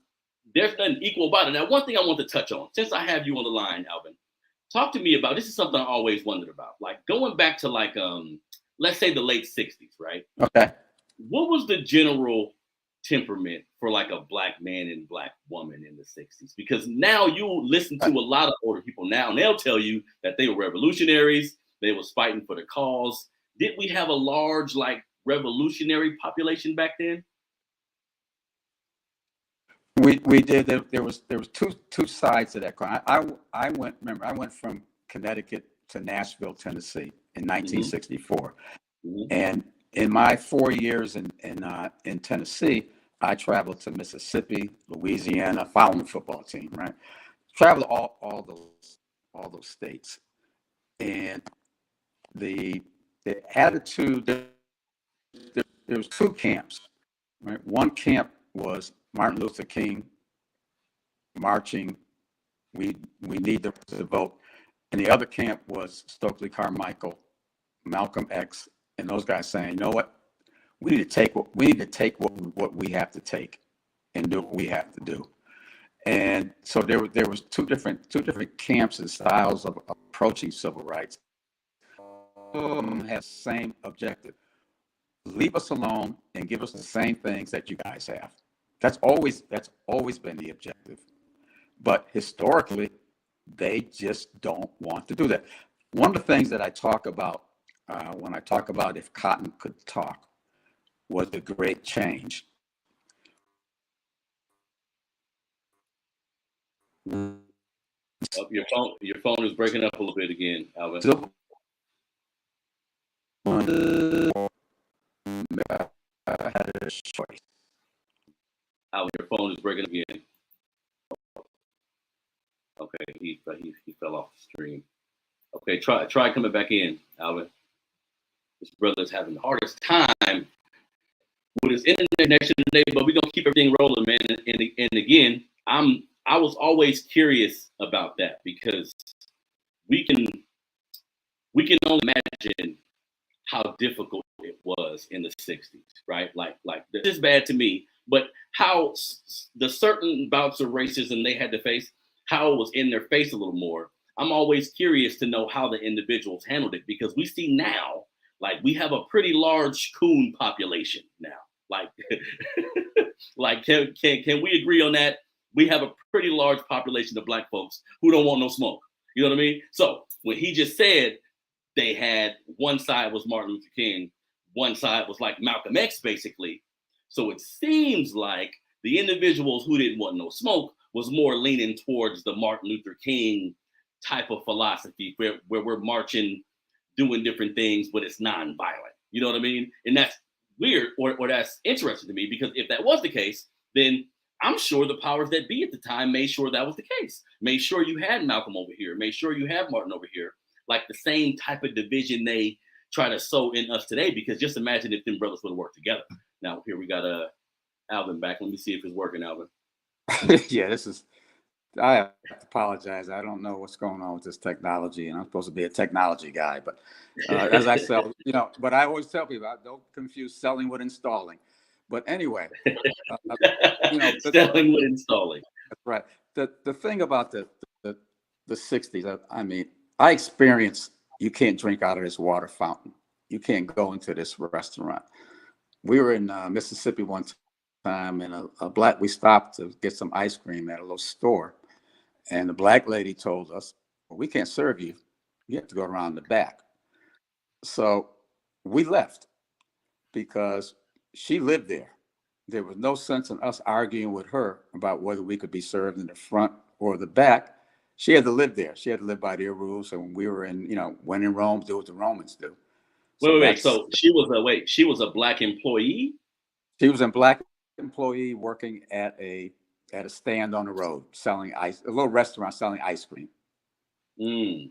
S1: there's nothing equal about it. Now, one thing I want to touch on, since I have you on the line, Alvin, talk to me about, this is something I always wondered about, like going back to like, let's say the late 60s, right?
S3: Okay.
S1: What was the general temperament for like a black man and black woman in the 60s? Because now you listen to a lot of older people now, and they'll tell you that they were revolutionaries. They was fighting for the cause. Did we have a large like revolutionary population back then?
S3: We did. There was two sides to that coin. I went from Connecticut to Nashville, Tennessee in 1964, and in my 4 years in Tennessee, I traveled to Mississippi, Louisiana, following the football team. Right, traveled all those states, and the attitude. There was two camps. Right, one camp was Martin Luther King marching We need to vote. And the other camp was Stokely Carmichael, Malcolm X, and those guys saying, you know what, we need to take what we have to take and do what we have to do. And so there was two different camps and styles of approaching civil rights. All of them had the same objective: leave us alone and give us the same things that you guys have. That's always been the objective. But historically, they just don't want to do that. One of the things that I talk about when I talk about if cotton could talk was the great change.
S1: Oh, your phone is breaking up a little bit again, Alvin.
S3: So, had a choice.
S1: Alvin, your phone is breaking up again. Okay, he fell off the stream. Okay, try coming back in, Alvin. This brother's having the hardest time with his internet connection today, but we're gonna keep everything rolling, man. And again, I was always curious about that, because we can only imagine how difficult it was in the 60s, right? Like this is bad to me, but how the certain bouts of racism they had to face, how it was in their face a little more. I'm always curious to know how the individuals handled it, because we see now, like, we have a pretty large coon population now. Like, like can we agree on that? We have a pretty large population of Black folks who don't want no smoke. You know what I mean? So when he just said they had one side was Martin Luther King, one side was like Malcolm X, basically. So it seems like the individuals who didn't want no smoke was more leaning towards the Martin Luther King type of philosophy, where we're marching, doing different things, but it's nonviolent. You know what I mean? And that's weird, or that's interesting to me, because if that was the case, then I'm sure the powers that be at the time made sure that was the case. Made sure you had Malcolm over here, made sure you have Martin over here, like the same type of division they try to sow in us today. Because just imagine if them brothers would have worked together. Now here we got Alvin back. Let me see if it's working, Alvin.
S3: Yeah, I have to apologize. I don't know what's going on with this technology, and I'm supposed to be a technology guy. But as I sell, but I always tell people, don't confuse selling with installing. But anyway,
S1: selling with installing.
S3: That's right. The thing about the 60s, I mean, I experienced, you can't drink out of this water fountain. You can't go into this restaurant. We were in Mississippi one time, and we stopped to get some ice cream at a little store. And the Black lady told us, well, we can't serve you. You have to go around the back. So we left because she lived there. There was no sense in us arguing with her about whether we could be served in the front or the back. She had to live there. She had to live by their rules. And we were in, when in Rome, do what the Romans do.
S1: Wait. So she was a Black employee?
S3: She was a Black employee working at a stand on the road selling a little restaurant selling ice cream.
S1: Mm.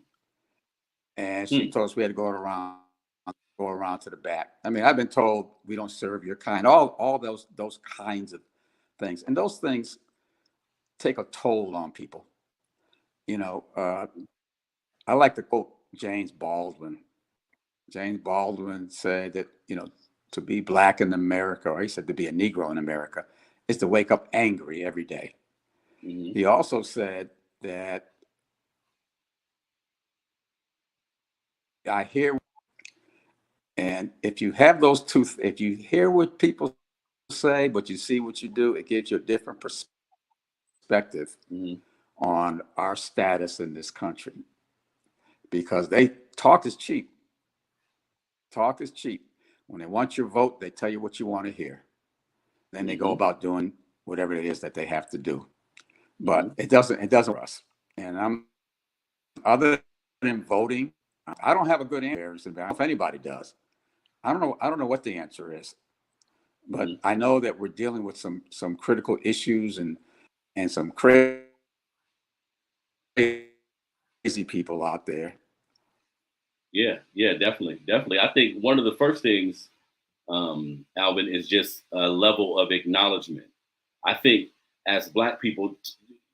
S3: And she told us we had to go around to the back. I mean, I've been told we don't serve your kind, all those kinds of things. And those things take a toll on people. I like to quote James Baldwin. James Baldwin said that, to be Black in America, or he said to be a Negro in America, is to wake up angry every day. Mm-hmm. He also said that I hear, and if you have those two, if you hear what people say, but you see what you do, it gives you a different perspective on our status in this country. Because talk is cheap. Talk is cheap. When they want your vote, they tell you what you want to hear. Then they go about doing whatever it is that they have to do. But it doesn't for us. And other than voting, I don't have a good answer. I don't know if anybody does. I don't know what the answer is. But I know that we're dealing with some critical issues and some crazy people out there.
S1: Yeah, definitely. I think one of the first things, Alvin, is just a level of acknowledgement. I think as Black people,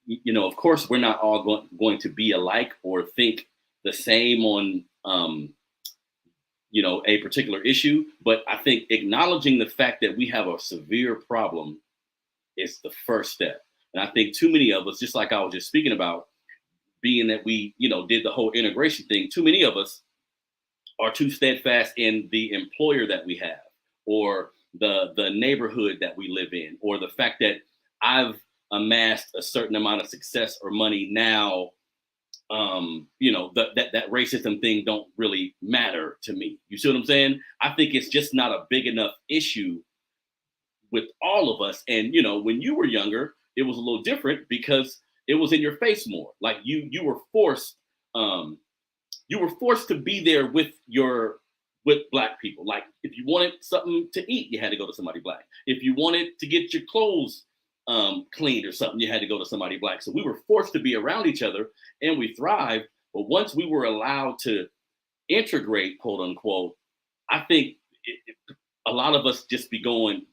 S1: you know, of course, we're not all going to be alike or think the same on, you know, a particular issue. But I think acknowledging the fact that we have a severe problem is the first step. And I think too many of us, just like I was just speaking about, being that we, you know, did the whole integration thing, too many of us are too steadfast in the employer that we have, or the neighborhood that we live in, or the fact that I've amassed a certain amount of success or money now. You know, that racism thing don't really matter to me. You see what I'm saying? I think it's just not a big enough issue with all of us. And, you know, when you were younger, it was a little different because it was in your face more. Like you were forced to be there with Black people. Like if you wanted something to eat, you had to go to somebody Black. If you wanted to get your clothes cleaned or something, you had to go to somebody Black. So we were forced to be around each other, and we thrived. But once we were allowed to integrate, quote unquote, I think a lot of us just began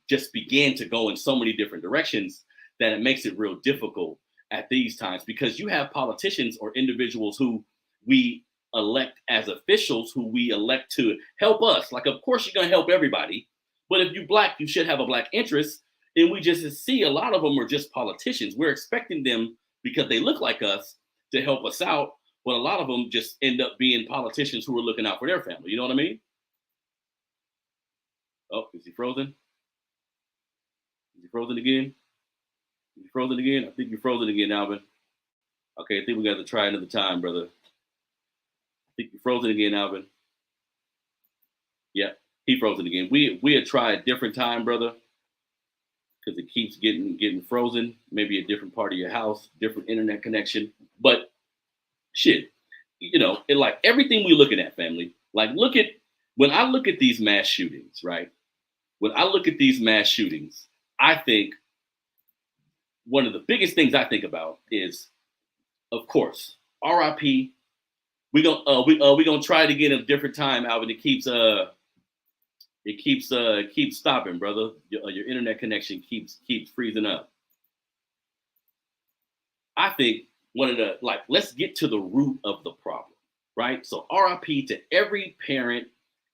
S1: to go in so many different directions that it makes it real difficult at these times, because you have politicians or individuals who we elect as officials, who we elect to help us. Like, of course, you're going to help everybody, but if you're Black, you should have a Black interest. And we just see a lot of them are just politicians. We're expecting them, because they look like us, to help us out. But a lot of them just end up being politicians who are looking out for their family. You know what I mean? Oh, is he frozen? Is he frozen again? Is he frozen again? I think you're frozen again, Alvin. Okay, I think we got to try another time, brother. I think you're frozen again, Alvin. Yeah, he frozen again. We had tried a different time, brother, because it keeps getting frozen. Maybe a different part of your house, different internet connection. But shit, you know, it, like everything we looking at, family. Like, when I look at these mass shootings, right? When I look at these mass shootings, I think one of the biggest things I think about is, of course, RIP. We gonna try it again at a different time, Alvin. It keeps stopping, brother. Your internet connection keeps freezing up. I think let's get to the root of the problem, right? So RIP to every parent,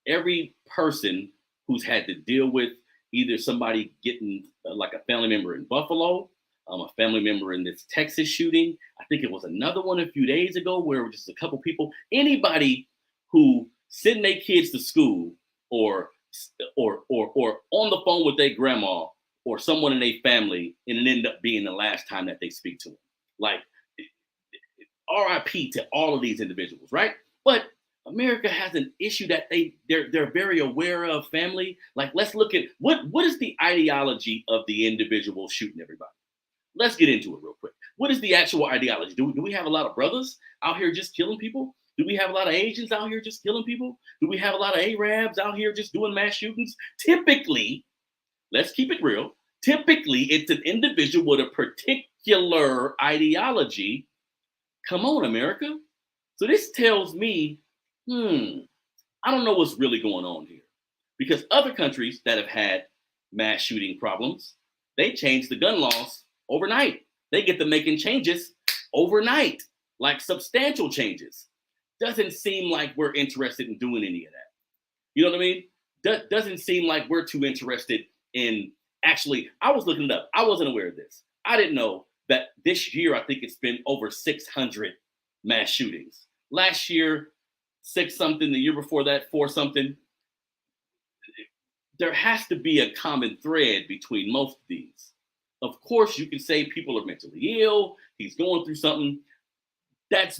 S1: every person who's had to deal with either somebody getting like a family member in Buffalo, a family member in this Texas shooting. I think it was another one a few days ago where just a couple people, anybody who send their kids to school or on the phone with their grandma or someone in their family, and it ended up being the last time that they speak to them. Like, RIP to all of these individuals, right? But America has an issue that they're very aware of, family. Like, let's look at what is the ideology of the individual shooting everybody. Let's get into it real quick. What is the actual ideology? Do we have a lot of brothers out here just killing people? Do we have a lot of Asians out here just killing people? Do we have a lot of Arabs out here just doing mass shootings? Typically, let's keep it real. Typically, it's an individual with a particular ideology. Come on, America. So this tells me, I don't know what's really going on here. Because other countries that have had mass shooting problems, they change the gun laws overnight. They get to making changes overnight, like substantial changes. Doesn't seem like we're interested in doing any of that. You know what I mean? Doesn't seem like we're too interested in actually. I was looking it up. I wasn't aware of this. I didn't know that this year, I think it's been over 600 mass shootings. Last year, 6 something. The year before that, 4 something. There has to be a common thread between most of these. Of course, you can say people are mentally ill. He's going through something.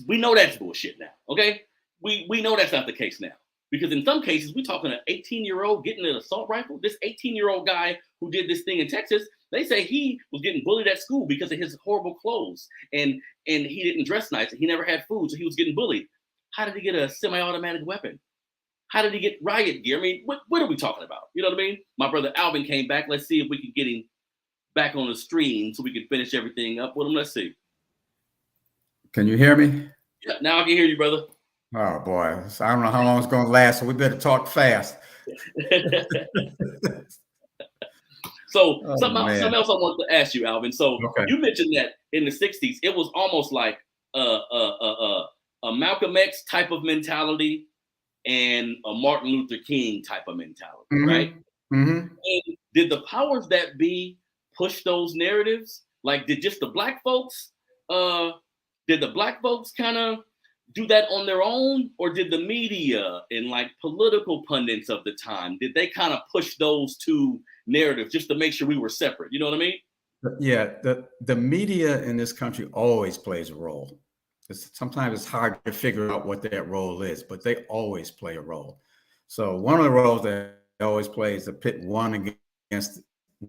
S1: We know that's bullshit now, okay? We know that's not the case now. Because in some cases, we're talking an 18-year-old getting an assault rifle. This 18-year-old guy who did this thing in Texas, they say he was getting bullied at school because of his horrible clothes. And he didn't dress nice. He never had food, so he was getting bullied. How did he get a semi-automatic weapon? How did he get riot gear? I mean, what are we talking about? You know what I mean? My brother Alvin came back. Let's see if we can get him back on the stream so we can finish everything up with him. Let's see.
S2: Can you hear me?
S1: Yeah, now I can hear you, brother.
S2: Oh boy, so I don't know how long it's going to last, so we better talk fast.
S1: So
S2: Oh,
S1: something
S2: man.
S1: else I wanted to ask you, Alvin. So
S2: Okay.
S1: you mentioned that in the 60s, it was almost like a Malcolm X type of mentality and a Martin Luther King type of mentality, right?
S2: Mm-hmm.
S1: And did the powers that be push those narratives? Like, did just the black folks, did the black folks kind of do that on their own, or did the media and like political pundits of the time, did they kind of push those two narratives just to make sure we were separate? You know what I mean?
S2: Yeah, the media in this country always plays a role. Sometimes it's hard to figure out what that role is, but they always play a role. So one of the roles that they always play is to pit one against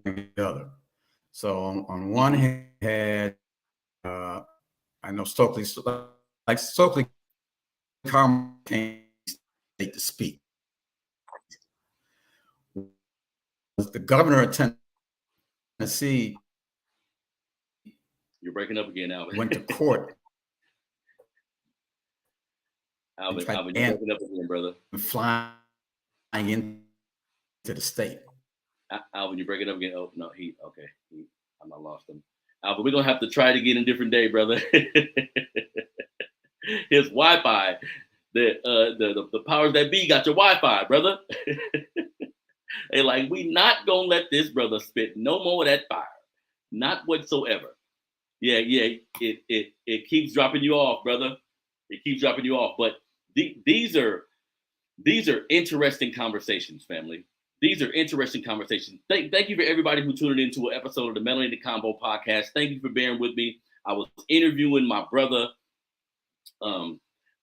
S2: the other. So on one hand, I know Stokely Carmichael came to speak. The governor of Tennessee
S1: You're breaking up again, Alvin.
S2: went to court.
S1: Alvin, you're breaking up again, brother.
S2: Flying into the state.
S1: Alvin, you're breaking up again. Oh no, I lost him. Alvin, we're gonna have to try it again a different day, brother. His Wi-Fi, the powers that be got your Wi-Fi, brother. They like, we not gonna let this brother spit no more of that fire, not whatsoever. Yeah, it keeps dropping you off, brother. It keeps dropping you off. But these are interesting conversations, family. These are interesting conversations. Thank you for everybody who tuned into an episode of the Melanated Convo podcast. Thank you for bearing with me. I was interviewing my brother.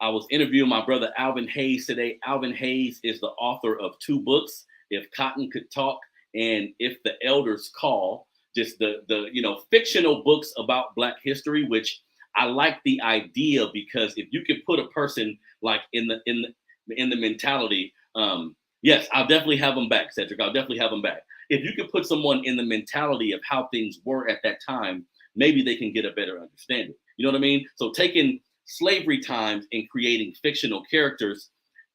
S1: Alvin Hayes today. Alvin Hayes is the author of 2 books, If Cotton Could Talk and If the Elders Call. Just the fictional books about Black history, which I like the idea, because if you could put a person like in the mentality, yes, I'll definitely have them back, Cedric. I'll definitely have them back. If you could put someone in the mentality of how things were at that time, maybe they can get a better understanding. You know what I mean? So taking slavery times and creating fictional characters,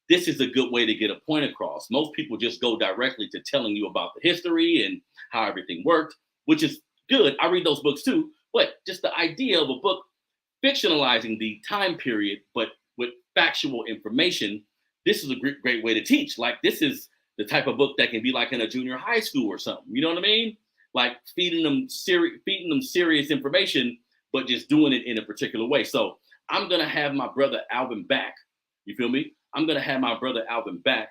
S1: this is a good way to get a point across. Most people just go directly to telling you about the history and how everything worked, which is good. I read those books too, but just the idea of a book fictionalizing the time period, but with factual information, this is a great way to teach. Like, this is the type of book that can be like in a junior high school or something. You know what I mean? Like feeding them serious information, but just doing it in a particular way. So I'm gonna have my brother Alvin back. You feel me? I'm gonna have my brother Alvin back.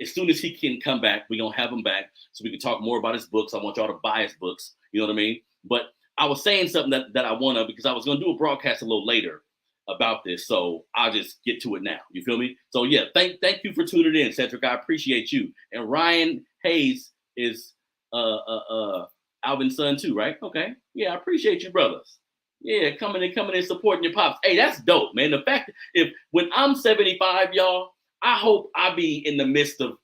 S1: As soon as he can come back, we're gonna have him back so we can talk more about his books. I want y'all to buy his books. You know what I mean? But I was saying something that I wanna, because I was gonna do a broadcast a little later about this, so I'll just get to it now. You feel me? So yeah, thank you for tuning in, Cedric. I appreciate you. And Ryan Hayes is Alvin's son too, right? Okay. Yeah, I appreciate you, brothers. Yeah, coming in, supporting your pops. Hey, that's dope, man. The fact that when I'm 75, y'all, I hope I be in the midst of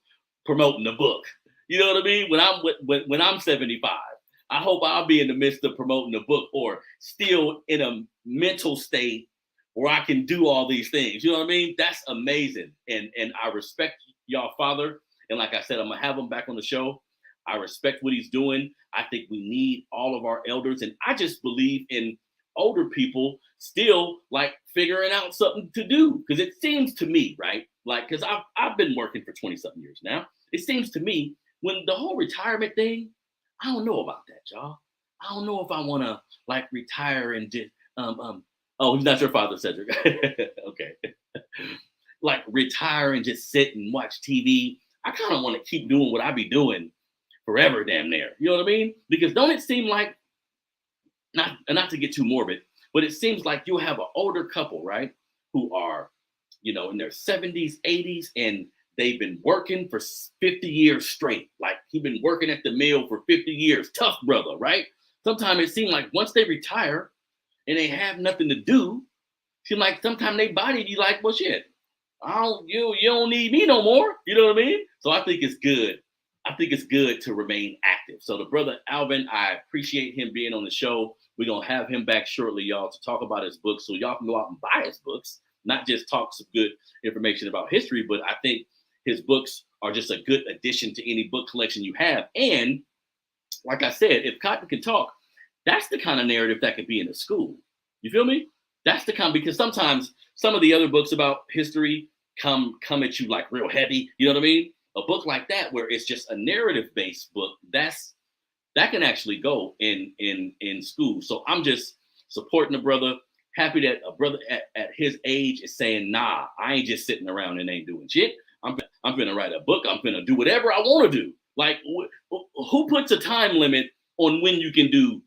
S1: promoting the book. You know what I mean? When I'm 75, I hope I'll be in the midst of promoting the book, or still in a mental state where I can do all these things. You know what I mean? That's amazing. And I respect y'all father. And like I said, I'm gonna have him back on the show. I respect what he's doing. I think we need all of our elders. And I just believe in older people still like figuring out something to do. Because it seems to me, right? Like, because I've been working for 20-something years now. It seems to me, when the whole retirement thing, I don't know about that, y'all. I don't know if I want to like retire and just oh, he's not your father, Cedric. Okay. Like retire and just sit and watch TV. I kind of want to keep doing what I be doing forever, damn near. You know what I mean? Because don't it seem like, not to get too morbid, but it seems like you'll have an older couple, right? Who are, in their 70s, 80s, and they've been working for 50 years straight. Like, he's been working at the mill for 50 years. Tough brother, right? Sometimes it seems like once they retire and they have nothing to do, seem like sometimes they body be like, well, shit, you don't need me no more. You know what I mean? So I think it's good. I think it's good to remain active. So the brother Alvin, I appreciate him being on the show. We're going to have him back shortly, y'all, to talk about his books. So y'all can go out and buy his books, not just talk some good information about history, but I think his books are just a good addition to any book collection you have. And like I said, if Cotton can talk, that's the kind of narrative that could be in a school. You feel me? That's the kind, because sometimes some of the other books about history come at you like real heavy. You know what I mean? A book like that, where it's just a narrative based book, that can actually go in school. So I'm just supporting the brother. Happy that a brother at his age is saying, nah, I ain't just sitting around and ain't doing shit. I'm gonna write a book. I'm gonna do whatever I want to do. Like, who puts a time limit on when you can do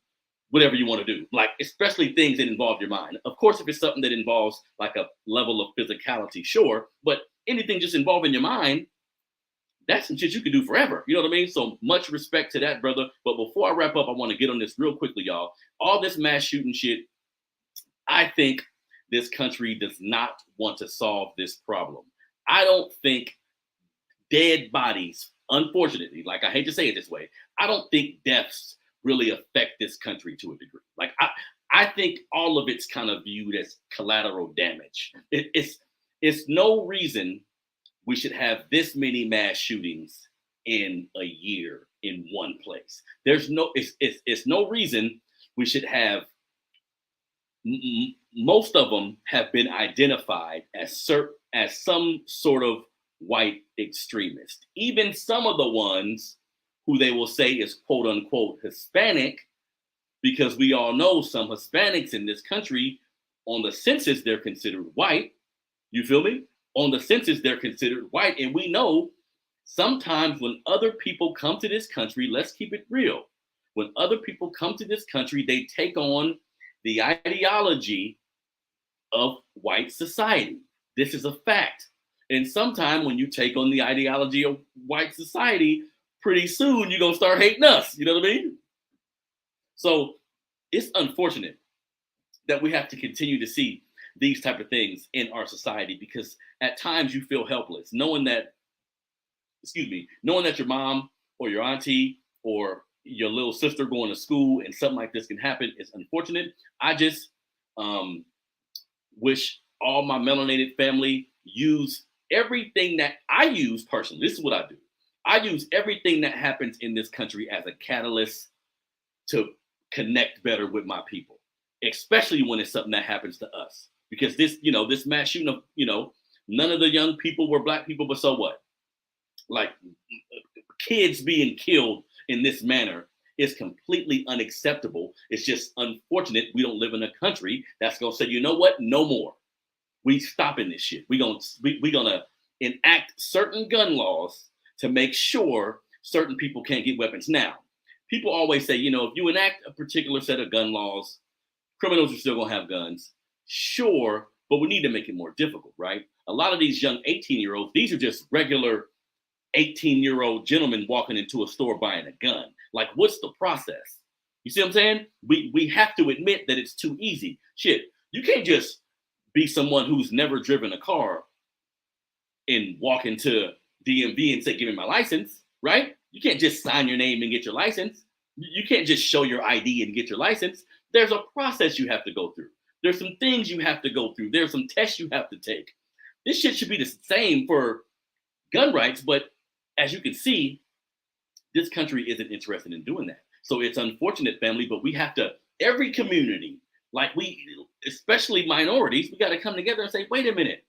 S1: whatever you want to do? Like, especially things that involve your mind. Of course, if it's something that involves like a level of physicality, sure. But anything just involving your mind, that's some shit you can do forever. You know what I mean? So much respect to that, brother. But before I wrap up, I want to get on this real quickly, y'all. All this mass shooting shit, I think this country does not want to solve this problem. I don't think dead bodies, unfortunately, like I hate to say it this way, I don't think deaths really affect this country to a degree. Like I think all of it's kind of viewed as collateral damage. It's no reason we should have this many mass shootings in a year in one place. There's no, it's no reason we should have. Most of them have been identified as some sort of white extremist. Even some of the ones who they will say is quote unquote Hispanic, because we all know some Hispanics in this country, on the census, they're considered white. You feel me? On the census, they're considered white. And we know sometimes when other people come to this country, let's keep it real. When other people come to this country, they take on the ideology of white society. This is a fact. And sometimes when you take on the ideology of white society, pretty soon you're going to start hating us. You know what I mean? So it's unfortunate that we have to continue to see these type of things in our society, because at times you feel helpless, knowing that your mom or your auntie or your little sister going to school and something like this can happen is unfortunate. I just wish all my melanated family use everything that I use personally. This is what I do. I use everything that happens in this country as a catalyst to connect better with my people, especially when it's something that happens to us. Because this mass shooting of, none of the young people were black people, but so what? Like, kids being killed in this manner is completely unacceptable. It's just unfortunate we don't live in a country that's gonna say, you know what, no more. We stopping this shit. We're gonna enact certain gun laws to make sure certain people can't get weapons. Now, people always say, if you enact a particular set of gun laws, criminals are still gonna have guns. Sure, but we need to make it more difficult, right? A lot of these young 18-year-olds, these are just regular 18-year-old gentlemen walking into a store buying a gun. Like, what's the process? You see what I'm saying? We have to admit that it's too easy. Shit, you can't just be someone who's never driven a car and walk into DMV and say, give me my license, right? You can't just sign your name and get your license. You can't just show your ID and get your license. There's a process you have to go through. There's some things you have to go through. There's some tests you have to take. This shit should be the same for gun rights, but as you can see, this country isn't interested in doing that. So it's unfortunate, family, but we have to, every community, especially minorities, we got to come together and say, wait a minute.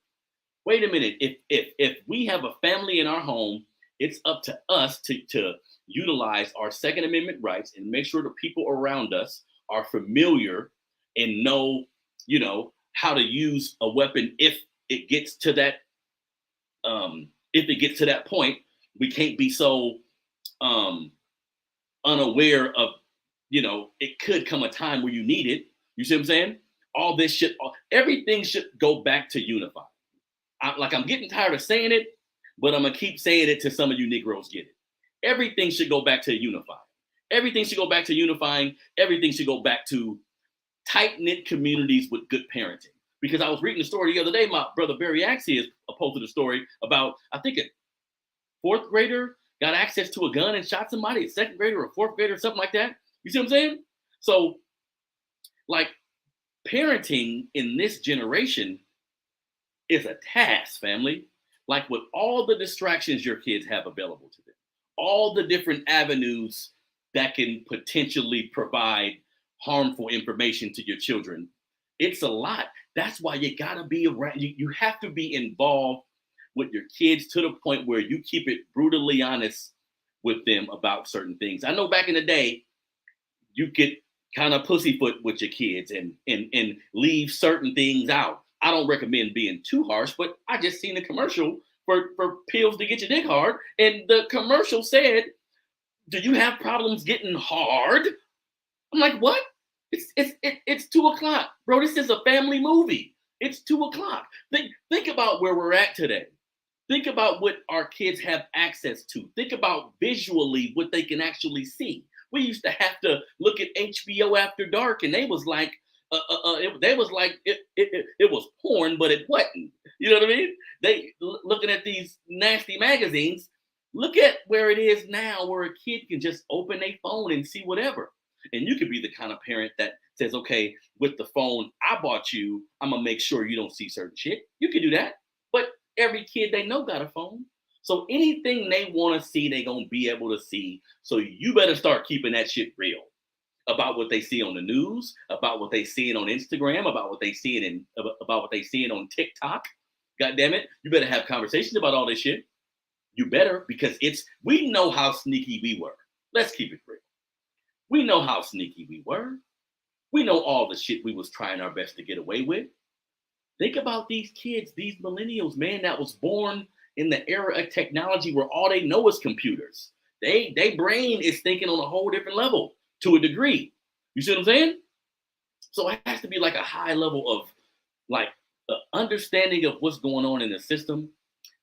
S1: If we have a family in our home, it's up to us to utilize our Second Amendment rights and make sure the people around us are familiar and know, how to use a weapon if it gets to that point. We can't be so unaware of, it could come a time where you need it. You see what I'm saying? All this shit, everything should go back to unify. I'm getting tired of saying it, but I'm going to keep saying it till some of you Negroes get it. Everything should go back to unifying. Everything should go back to unifying. Everything should go back to tight-knit communities with good parenting. Because I was reading a story the other day, my brother Barry Axie has posted a story about, I think a fourth grader got access to a gun and shot somebody, a second grader or a fourth grader, something like that. You see what I'm saying? So, like, parenting in this generation is a task, family. Like with all the distractions your kids have available to them, all the different avenues that can potentially provide harmful information to your children, it's a lot. That's why you gotta be around. You have to be involved with your kids to the point where you keep it brutally honest with them about certain things. I know back in the day, you could kind of pussyfoot with your kids and leave certain things out. I don't recommend being too harsh, but I just seen a commercial for pills to get your dick hard, and the commercial said, "Do you have problems getting hard?" I'm like, what? It's 2 o'clock, bro. This is a family movie. It's 2 o'clock. Think about where we're at today. Think about what our kids have access to. Think about visually what they can actually see. We used to have to look at HBO After Dark, and they was like, it was porn, but it wasn't. You know what I mean? They looking at these nasty magazines. Look at where it is now, where a kid can just open a phone and see whatever. And you could be the kind of parent that says, okay, with the phone I bought you, I'm gonna make sure you don't see certain shit. You can do that. But every kid they know got a phone. So anything they want to see, they gonna be able to see. So you better start keeping that shit real about what they see on the news, about what they seeing on Instagram, about what they seeing on TikTok. God damn it, you better have conversations about all this shit. You better, because we know how sneaky we were. Let's keep it real. We know how sneaky we were. We know all the shit we was trying our best to get away with. Think about these kids, these millennials, man, that was born in the era of technology where all they know is computers. They brain is thinking on a whole different level to a degree. You see what I'm saying? So it has to be like a high level of like understanding of what's going on in the system.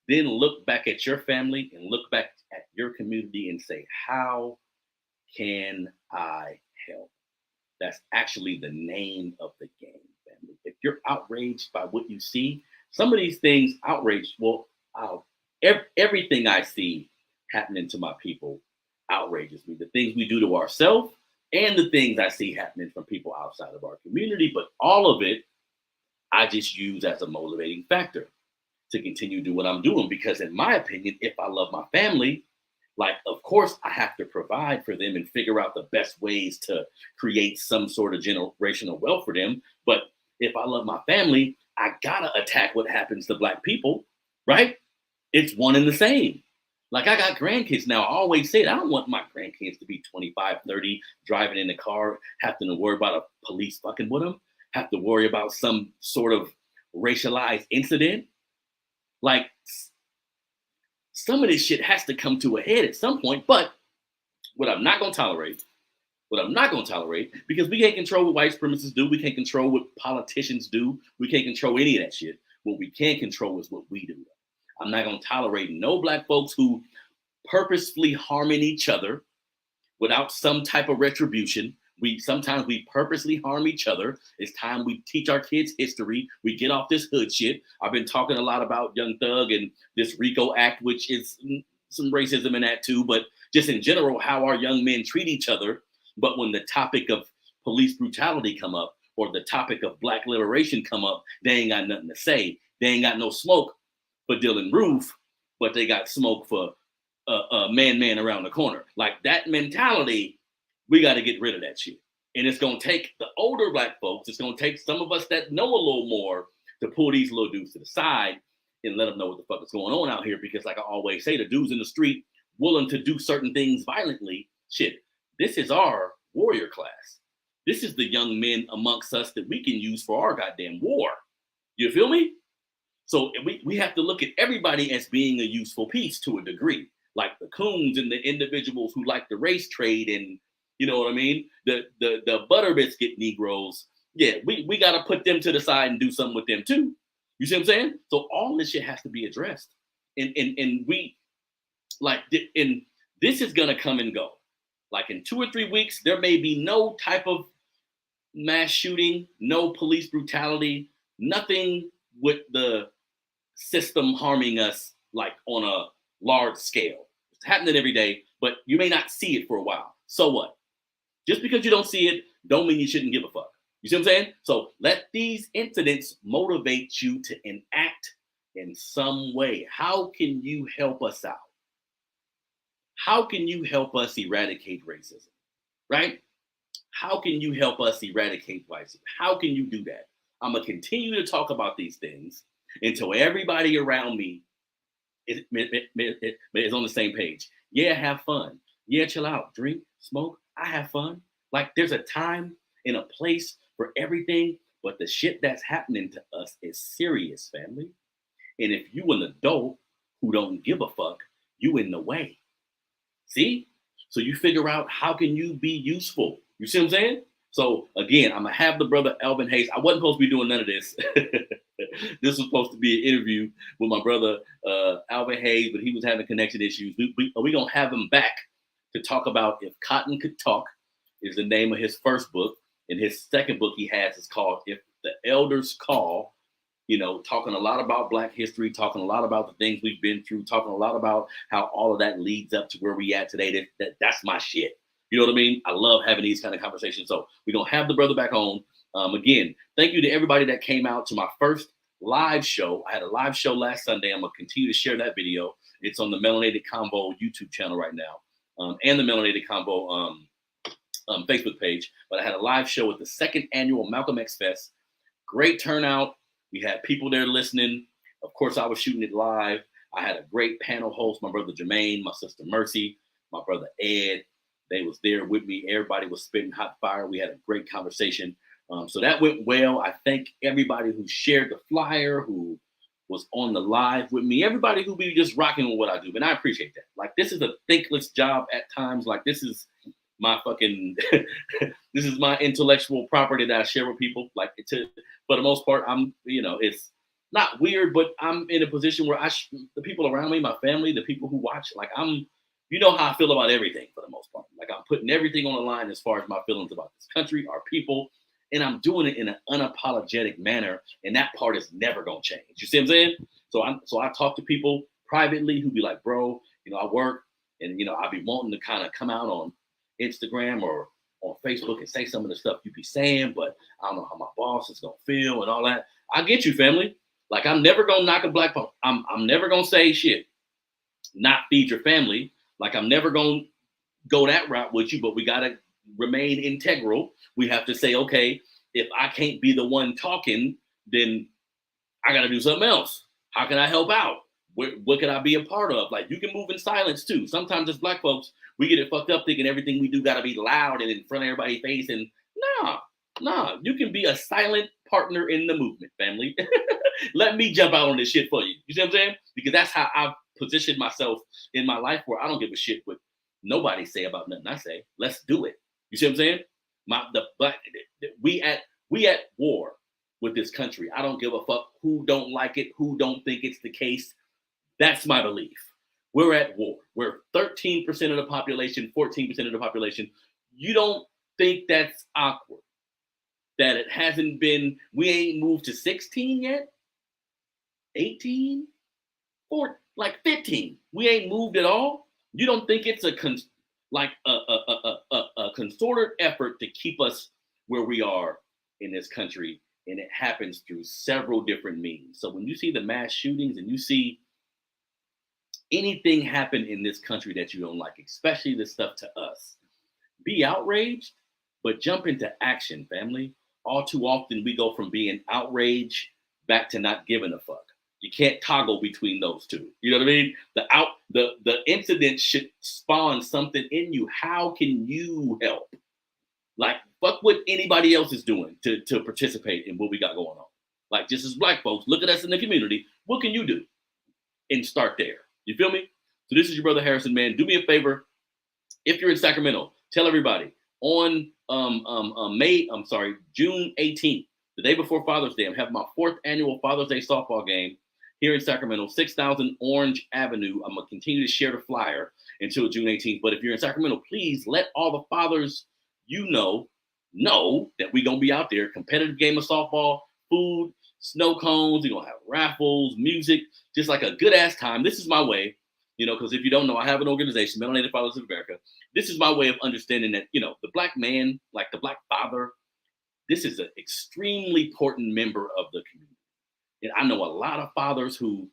S1: Then look back at your family and look back at your community and say, how can I help? That's actually the name of the game, family. If you're outraged by what you see, some of these things outrage, everything I see happening to my people outrages me. The things we do to ourselves and the things I see happening from people outside of our community, but all of it, I just use as a motivating factor to continue to do what I'm doing. Because in my opinion, if I love my family, like, of course, I have to provide for them and figure out the best ways to create some sort of generational wealth for them. But if I love my family, I gotta attack what happens to Black people, right? It's one and the same. Like, I got grandkids now. I always say it. I don't want my grandkids to be 25, 30, driving in the car, having to worry about a police fucking with them, have to worry about some sort of racialized incident. Like, some of this shit has to come to a head at some point. But what I'm not going to tolerate, because we can't control what white supremacists do. We can't control what politicians do. We can't control any of that shit. What we can control is what we do. I'm not going to tolerate no Black folks who purposefully harming each other without some type of retribution. Sometimes we purposely harm each other. It's time we teach our kids history. We get off this hood shit. I've been talking a lot about Young Thug and this RICO Act, which is some racism in that too, but just in general, how our young men treat each other. But when the topic of police brutality come up or the topic of Black liberation come up, they ain't got nothing to say. They ain't got no smoke for Dylan Roof, but they got smoke for man around the corner. Like, that mentality, we got to get rid of that shit. And it's going to take the older Black folks, it's going to take some of us that know a little more to pull these little dudes to the side and let them know what the fuck is going on out here. Because like I always say, the dudes in the street willing to do certain things violently, shit, this is our warrior class. This is the young men amongst us that we can use for our goddamn war. You feel me? So we have to look at everybody as being a useful piece to a degree. Like the coons and the individuals who like the race trade and, you know what I mean? The butter biscuit Negroes. Yeah, we got to put them to the side and do something with them too. You see what I'm saying? So all this shit has to be addressed. And we, like, and this is going to come and go. Like in 2 or 3 weeks, there may be no type of mass shooting, no police brutality, nothing with the system harming us like on a large scale. It's happening every day, but you may not see it for a while. So what? Just because you don't see it, don't mean you shouldn't give a fuck. You see what I'm saying? So let these incidents motivate you to enact in some way. How can you help us out? How can you help us eradicate racism, right? How can you help us eradicate racism? How can you do that? I'm going to continue to talk about these things until everybody around me is on the same page. Yeah, have fun. Yeah, chill out. Drink, smoke. I have fun. Like, there's a time and a place for everything, but the shit that's happening to us is serious, family. And if you an adult who don't give a fuck, you in the way. See? So you figure out how can you be useful. You see what I'm saying? So again, I'm gonna have the brother Alvin Hayes. I wasn't supposed to be doing none of this. This was supposed to be an interview with my brother Alvin Hayes, but he was having connection issues. We gonna have him back to talk about If Cotton Could Talk is the name of his first book. And his second book he has is called If the Elders Call. You know, talking a lot about Black history, talking a lot about the things we've been through, talking a lot about how all of that leads up to where we at today. That's my shit. You know what I mean? I love having these kind of conversations. So we're going to have the brother back on. Again, thank you to everybody that came out to my first live show. I had a live show last Sunday. I'm going to continue to share that video. It's on the Melanated Convo YouTube channel right now, and the Melanated Convo Facebook page. But I had a live show at the second annual Malcolm X Fest. Great turnout. We had people there listening. Of course, I was shooting it live. I had a great panel host, my brother Jermaine, my sister Mercy, my brother Ed. They was there with me. Everybody was spitting hot fire. We had a great conversation. So that went well. I thank everybody who shared the flyer, who was on the live with me, everybody who be just rocking with what I do. And I appreciate that. Like, this is a thankless job at times. Like, this is my fucking, this is my intellectual property that I share with people. Like, for the most part, it's not weird, but I'm in a position where the people around me, my family, the people who watch, like, you know how I feel about everything for the most part. Like, I'm putting everything on the line as far as my feelings about this country, our people, and I'm doing it in an unapologetic manner. And that part is never going to change. You see what I'm saying? So I talk to people privately who be like, bro, I work, and, I be wanting to kind of come out on Instagram or on Facebook and say some of the stuff you be saying, but I don't know how my boss is gonna feel and all that. I get you, family. Like, I'm never gonna knock a black person. I'm never gonna say shit, not feed your family. Like, I'm never gonna go that route with you, but we gotta remain integral. We have to say, okay, if I can't be the one talking, then I gotta do something else. How can I help out? What can I be a part of? Like, you can move in silence too. Sometimes as black folks, we get it fucked up thinking everything we do got to be loud and in front of everybody's face. And nah, you can be a silent partner in the movement, family. Let me jump out on this shit for you. You see what I'm saying? Because that's how I've positioned myself in my life, where I don't give a shit what nobody say about nothing I say. Let's do it. You see what I'm saying? We at war with this country. I don't give a fuck who don't like it, who don't think it's the case. That's my belief. We're at war. We're 13% of the population, 14% of the population. You don't think that's awkward? That it hasn't been, we ain't moved to 16 yet? 18? 4, like 15. We ain't moved at all? You don't think it's a concerted effort to keep us where we are in this country? And it happens through several different means. So when you see the mass shootings and you see anything happen in this country that you don't like, especially this stuff to us, be outraged, but jump into action, family. All too often we go from being outraged back to not giving a fuck. You can't toggle between those two. You know what I mean? The incident should spawn something in you. How can you help? Like, fuck what anybody else is doing to participate in what we got going on. Like, just as black folks, look at us in the community. What can you do? And start there. You feel me? So this is your brother Harrison, man. Do me a favor. If you're in Sacramento, tell everybody on June 18th, the day before Father's Day, I'm having my 4th annual Father's Day softball game here in Sacramento, 6000 Orange Avenue. I'm going to continue to share the flyer until June 18th. But if you're in Sacramento, please let all the fathers know that we're going to be out there. Competitive game of softball, food, snow cones. We're going to have raffles, music, just like a good ass time. This is my way, because if you don't know, I have an organization, Melanated Fathers of America. This is my way of understanding that, the black man, like the black father, this is an extremely important member of the community. And I know a lot of fathers who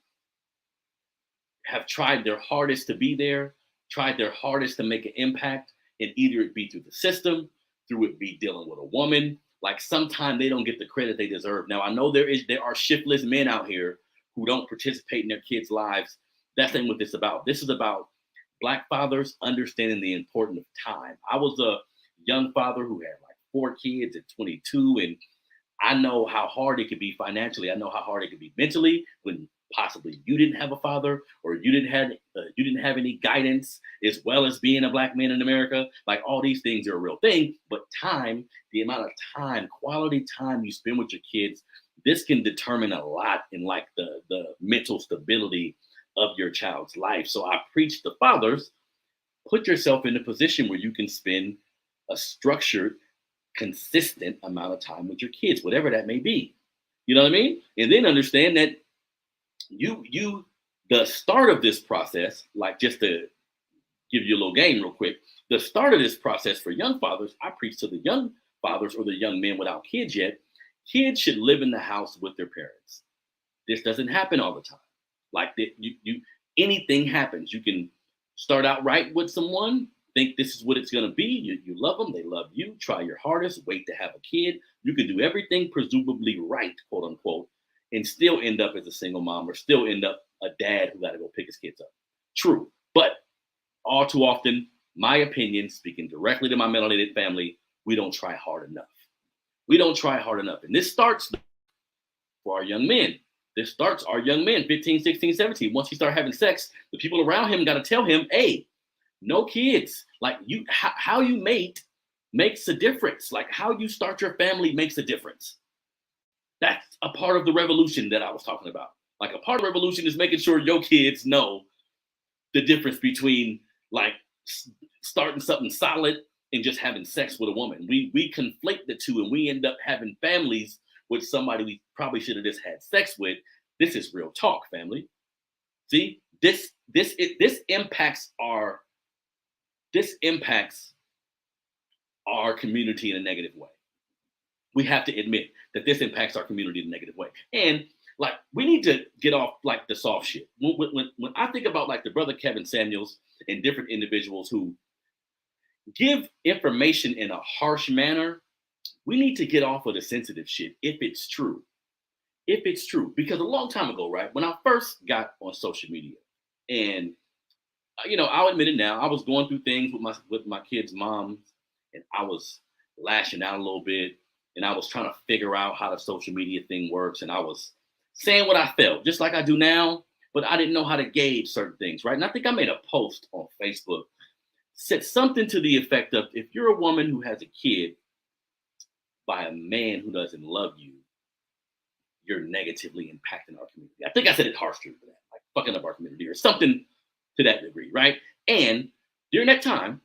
S1: have tried their hardest to be there, tried their hardest to make an impact, and either it be through the system, through it be dealing with a woman. Like sometimes they don't get the credit they deserve. Now I know there are shiftless men out here who don't participate in their kids' lives. That's ain't what this is about. This is about Black fathers understanding the importance of time. I was a young father who had like 4 kids at 22, and I know how hard it could be financially. I know how hard it could be mentally when possibly you didn't have a father, or you didn't have any guidance, as well as being a Black man in America. Like all these things are a real thing, but time, the amount of time, quality time you spend with your kids, this can determine a lot in like the mental stability of your child's life. So I preach to fathers, put yourself in a position where you can spend a structured, consistent amount of time with your kids, whatever that may be. You know what I mean? And then understand that the start of this process, like just to give you a little game real quick, the start of this process for young fathers, I preach to the young fathers or the young men without kids yet, kids should live in the house with their parents. This doesn't happen all the time. Like that, anything happens. You can start out right with someone, think this is what it's going to be. You love them, they love you, try your hardest, wait to have a kid. You can do everything presumably right, quote unquote, and still end up as a single mom, or still end up a dad who got to go pick his kids up. True. But all too often, my opinion, speaking directly to my melanated family, we don't try hard enough. We don't try hard enough. And this starts for our young men. This starts our young men, 15, 16, 17. Once he start having sex, the people around him got to tell him, hey, no kids. Like how you mate makes a difference. Like how you start your family makes a difference. That's a part of the revolution that I was talking about. Like a part of the revolution is making sure your kids know the difference between like starting something solid and just having sex with a woman. We conflate the two, and we end up having families with somebody we probably should have just had sex with. This is real talk, family. See, this impacts our community in a negative way. We have to admit that this impacts our community in a negative way. And like, we need to get off like the soft shit. When I think about like the brother Kevin Samuels and different individuals who give information in a harsh manner, we need to get off of the sensitive shit if it's true. If it's true. Because a long time ago, right, when I first got on social media, and I'll admit it now, I was going through things with my kids' moms, and I was lashing out a little bit, and I was trying to figure out how the social media thing works, and I was saying what I felt, just like I do now, but I didn't know how to gauge certain things, right? And I think I made a post on Facebook, said something to the effect of, if you're a woman who has a kid by a man who doesn't love you, you're negatively impacting our community. I think I said it harshly for that, like fucking up our community or something to that degree, right? And during that time,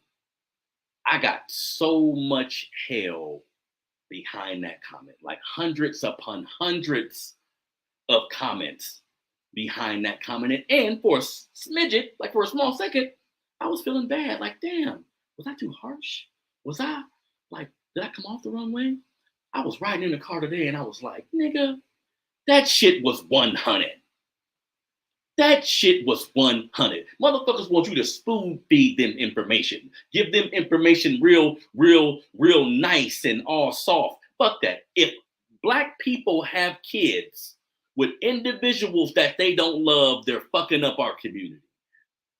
S1: I got so much hell behind that comment, like hundreds upon hundreds of comments behind that comment. And for a smidget, like for a small second, I was feeling bad. Like, damn, was I too harsh? Was I like, did I come off the wrong way? I was riding in the car today and I was like, nigga, that shit was 100. That shit was 100. Motherfuckers want you to spoon feed them information. Give them information real nice and all soft. Fuck that. If Black people have kids with individuals that they don't love, they're fucking up our community.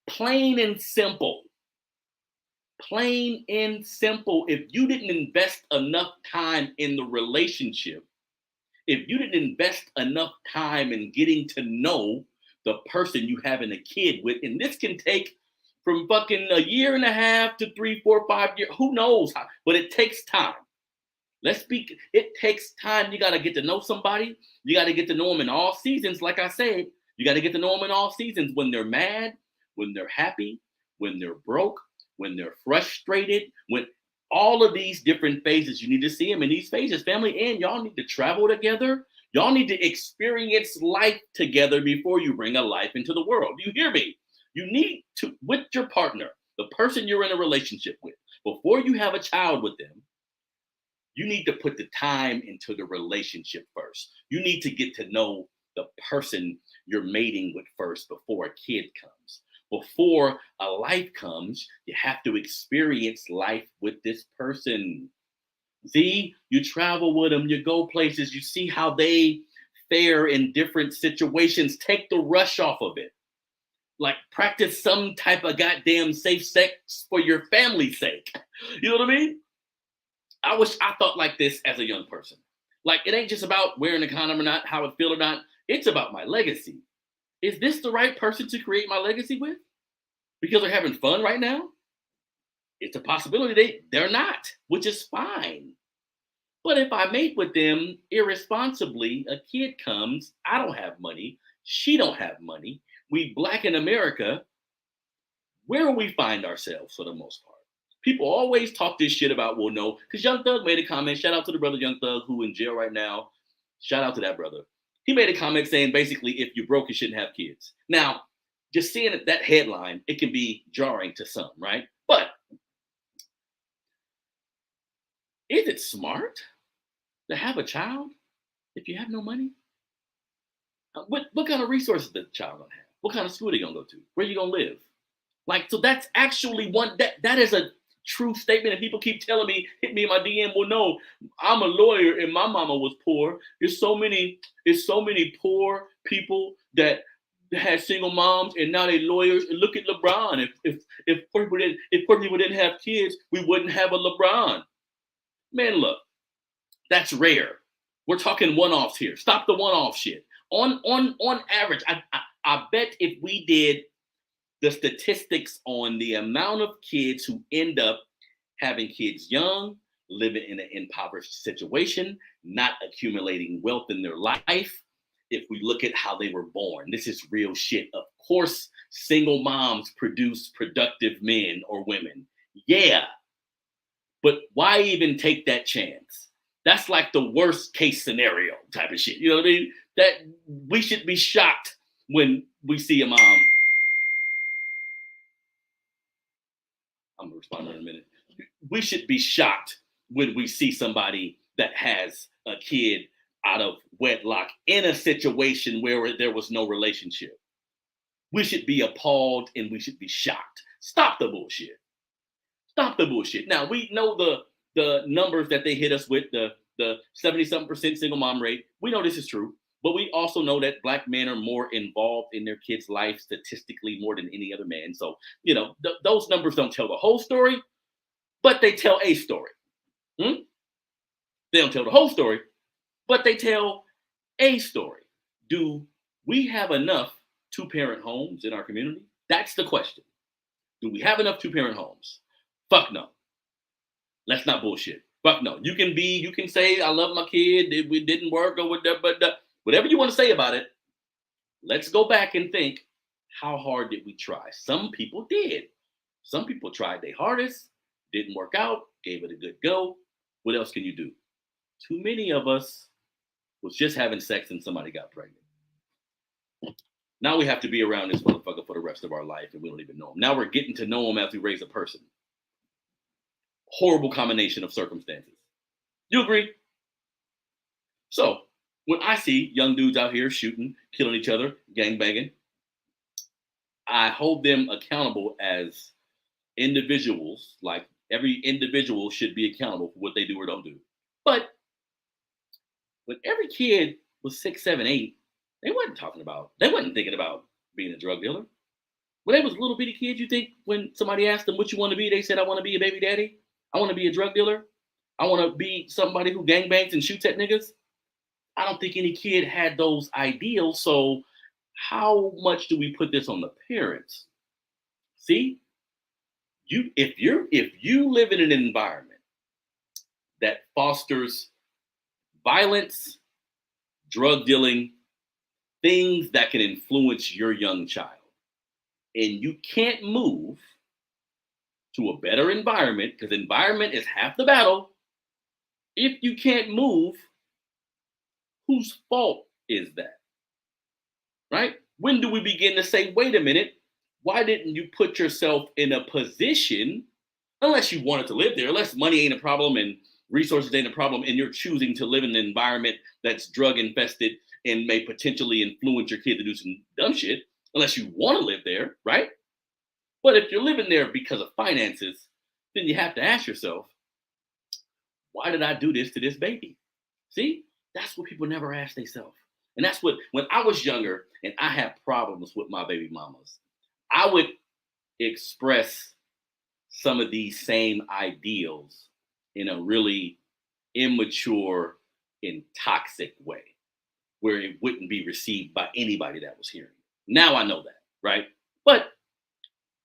S1: Plain and simple. Plain and simple. If you didn't invest enough time in the relationship, if you didn't invest enough time in getting to know the person you having a kid with, and this can take from fucking a year and a half to 3, 4, 5 years, who knows how, but it takes time. It takes time. You got to get to know somebody. You got to get to know them in all seasons. Like I said, you got to get to know them in all seasons, when they're mad, when they're happy, when they're broke, when they're frustrated, when all of these different phases, you need to see them in these phases, family, and y'all need to travel together. Y'all need to experience life together before you bring a life into the world. Do you hear me? You need to, with your partner, the person you're in a relationship with, before you have a child with them, you need to put the time into the relationship first. You need to get to know the person you're mating with first before a kid comes. Before a life comes, you have to experience life with this person. See, you travel with them, you go places, you see how they fare in different situations. Take the rush off of it. Like, practice some type of goddamn safe sex for your family's sake. You know what I mean? I thought like this as a young person. Like, it ain't just about wearing a condom or not, how it feel or not. It's about my legacy. Is this the right person to create my legacy with? Because they're having fun right now? It's a possibility they're not, which is fine. But if I mate with them irresponsibly, a kid comes, I don't have money, she don't have money, we Black in America, where will we find ourselves for the most part? People always talk this shit about, well, no, because Young Thug made a comment. Shout out to the brother Young Thug, who in jail right now. Shout out to that brother. He made a comment saying, basically, if you're broke, you shouldn't have kids. Now, just seeing that headline, it can be jarring to some, right? But is it smart to have a child if you have no money? What kind of resources does the child gonna have? What kind of school they gonna go to? Where you gonna live? Like, so that's actually one, that is a true statement. And people keep telling me, hit me in my DM, well, no, I'm a lawyer and my mama was poor. There's so many poor people that had single moms and now they lawyers. And look at LeBron. If poor people didn't have kids, we wouldn't have a LeBron. Man, look, that's rare. We're talking one-offs here. Stop the one-off shit. On average, I bet if we did the statistics on the amount of kids who end up having kids young, living in an impoverished situation, not accumulating wealth in their life, if we look at how they were born, this is real shit. Of course, single moms produce productive men or women. Yeah. But why even take that chance? That's like the worst case scenario type of shit. You know what I mean? That we should be shocked when we see a mom. I'm gonna respond in a minute. We should be shocked when we see somebody that has a kid out of wedlock in a situation where there was no relationship. We should be appalled and we should be shocked. Stop the bullshit. Stop the bullshit. Now, we know the numbers that they hit us with, the 70-something% single mom rate. We know this is true, but we also know that Black men are more involved in their kids' life statistically more than any other man. So, you know, those numbers don't tell the whole story, but they tell a story. They don't tell the whole story, but they tell a story. Do we have enough two-parent homes in our community? That's the question. Do we have enough two-parent homes? Fuck no. Let's not bullshit. Fuck no. You can say, I love my kid, it didn't work, or whatever you want to say about it. Let's go back and think, how hard did we try? Some people did. Some people tried their hardest, didn't work out, gave it a good go. What else can you do? Too many of us was just having sex and somebody got pregnant. Now we have to be around this motherfucker for the rest of our life and we don't even know him. Now we're getting to know him as we raise a person. Horrible combination of circumstances. You agree? So when I see young dudes out here shooting, killing each other, gangbanging, I hold them accountable as individuals. Like, every individual should be accountable for what they do or don't do. But when every kid was 6, 7, 8, they wasn't thinking about being a drug dealer. When they was little bitty kids, you think when somebody asked them what you want to be, they said, I want to be a baby daddy. I want to be a drug dealer. I want to be somebody who gangbangs and shoots at niggas. I don't think any kid had those ideals. So how much do we put this on the parents? See, if you live in an environment that fosters violence, drug dealing, things that can influence your young child, and you can't move to a better environment, because environment is half the battle. If you can't move, whose fault is that? Right? When do we begin to say, wait a minute, why didn't you put yourself in a position, unless you wanted to live there, unless money ain't a problem and resources ain't a problem, and you're choosing to live in an environment that's drug infested and may potentially influence your kid to do some dumb shit, unless you want to live there, right? But if you're living there because of finances, then you have to ask yourself, why did I do this to this baby? See, that's what people never ask themselves. And that's what, when I was younger and I had problems with my baby mamas, I would express some of these same ideals in a really immature and toxic way where it wouldn't be received by anybody that was hearing it. Now I know that, right? But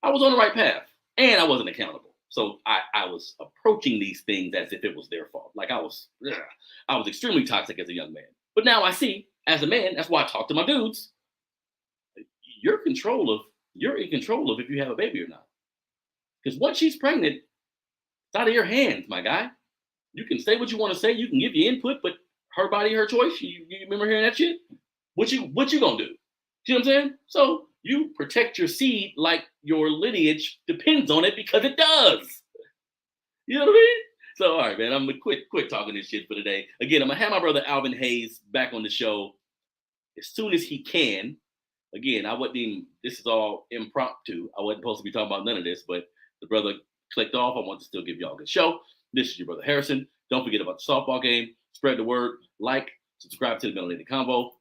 S1: I was on the right path and I wasn't accountable. So I was approaching these things as if it was their fault. Like I was extremely toxic as a young man. But now I see, as a man, that's why I talk to my dudes. You're in control of if you have a baby or not. Because once she's pregnant, it's out of your hands, my guy. You can say what you want to say. You can give your input, but her body, her choice. You remember hearing that shit? What you gonna do? See what I'm saying? So you protect your seed like your lineage depends on it, because it does. You know what I mean? So, all right, man, I'm gonna quit talking this shit for today. Again, I'm gonna have my brother Alvin Hayes back on the show as soon as he can. Again, this is all impromptu. I wasn't supposed to be talking about none of this, but the brother clicked off. I want to still give y'all a good show. This is your brother Harrison. Don't forget about the softball game. Spread the word. Like, subscribe to the Melanated Convo.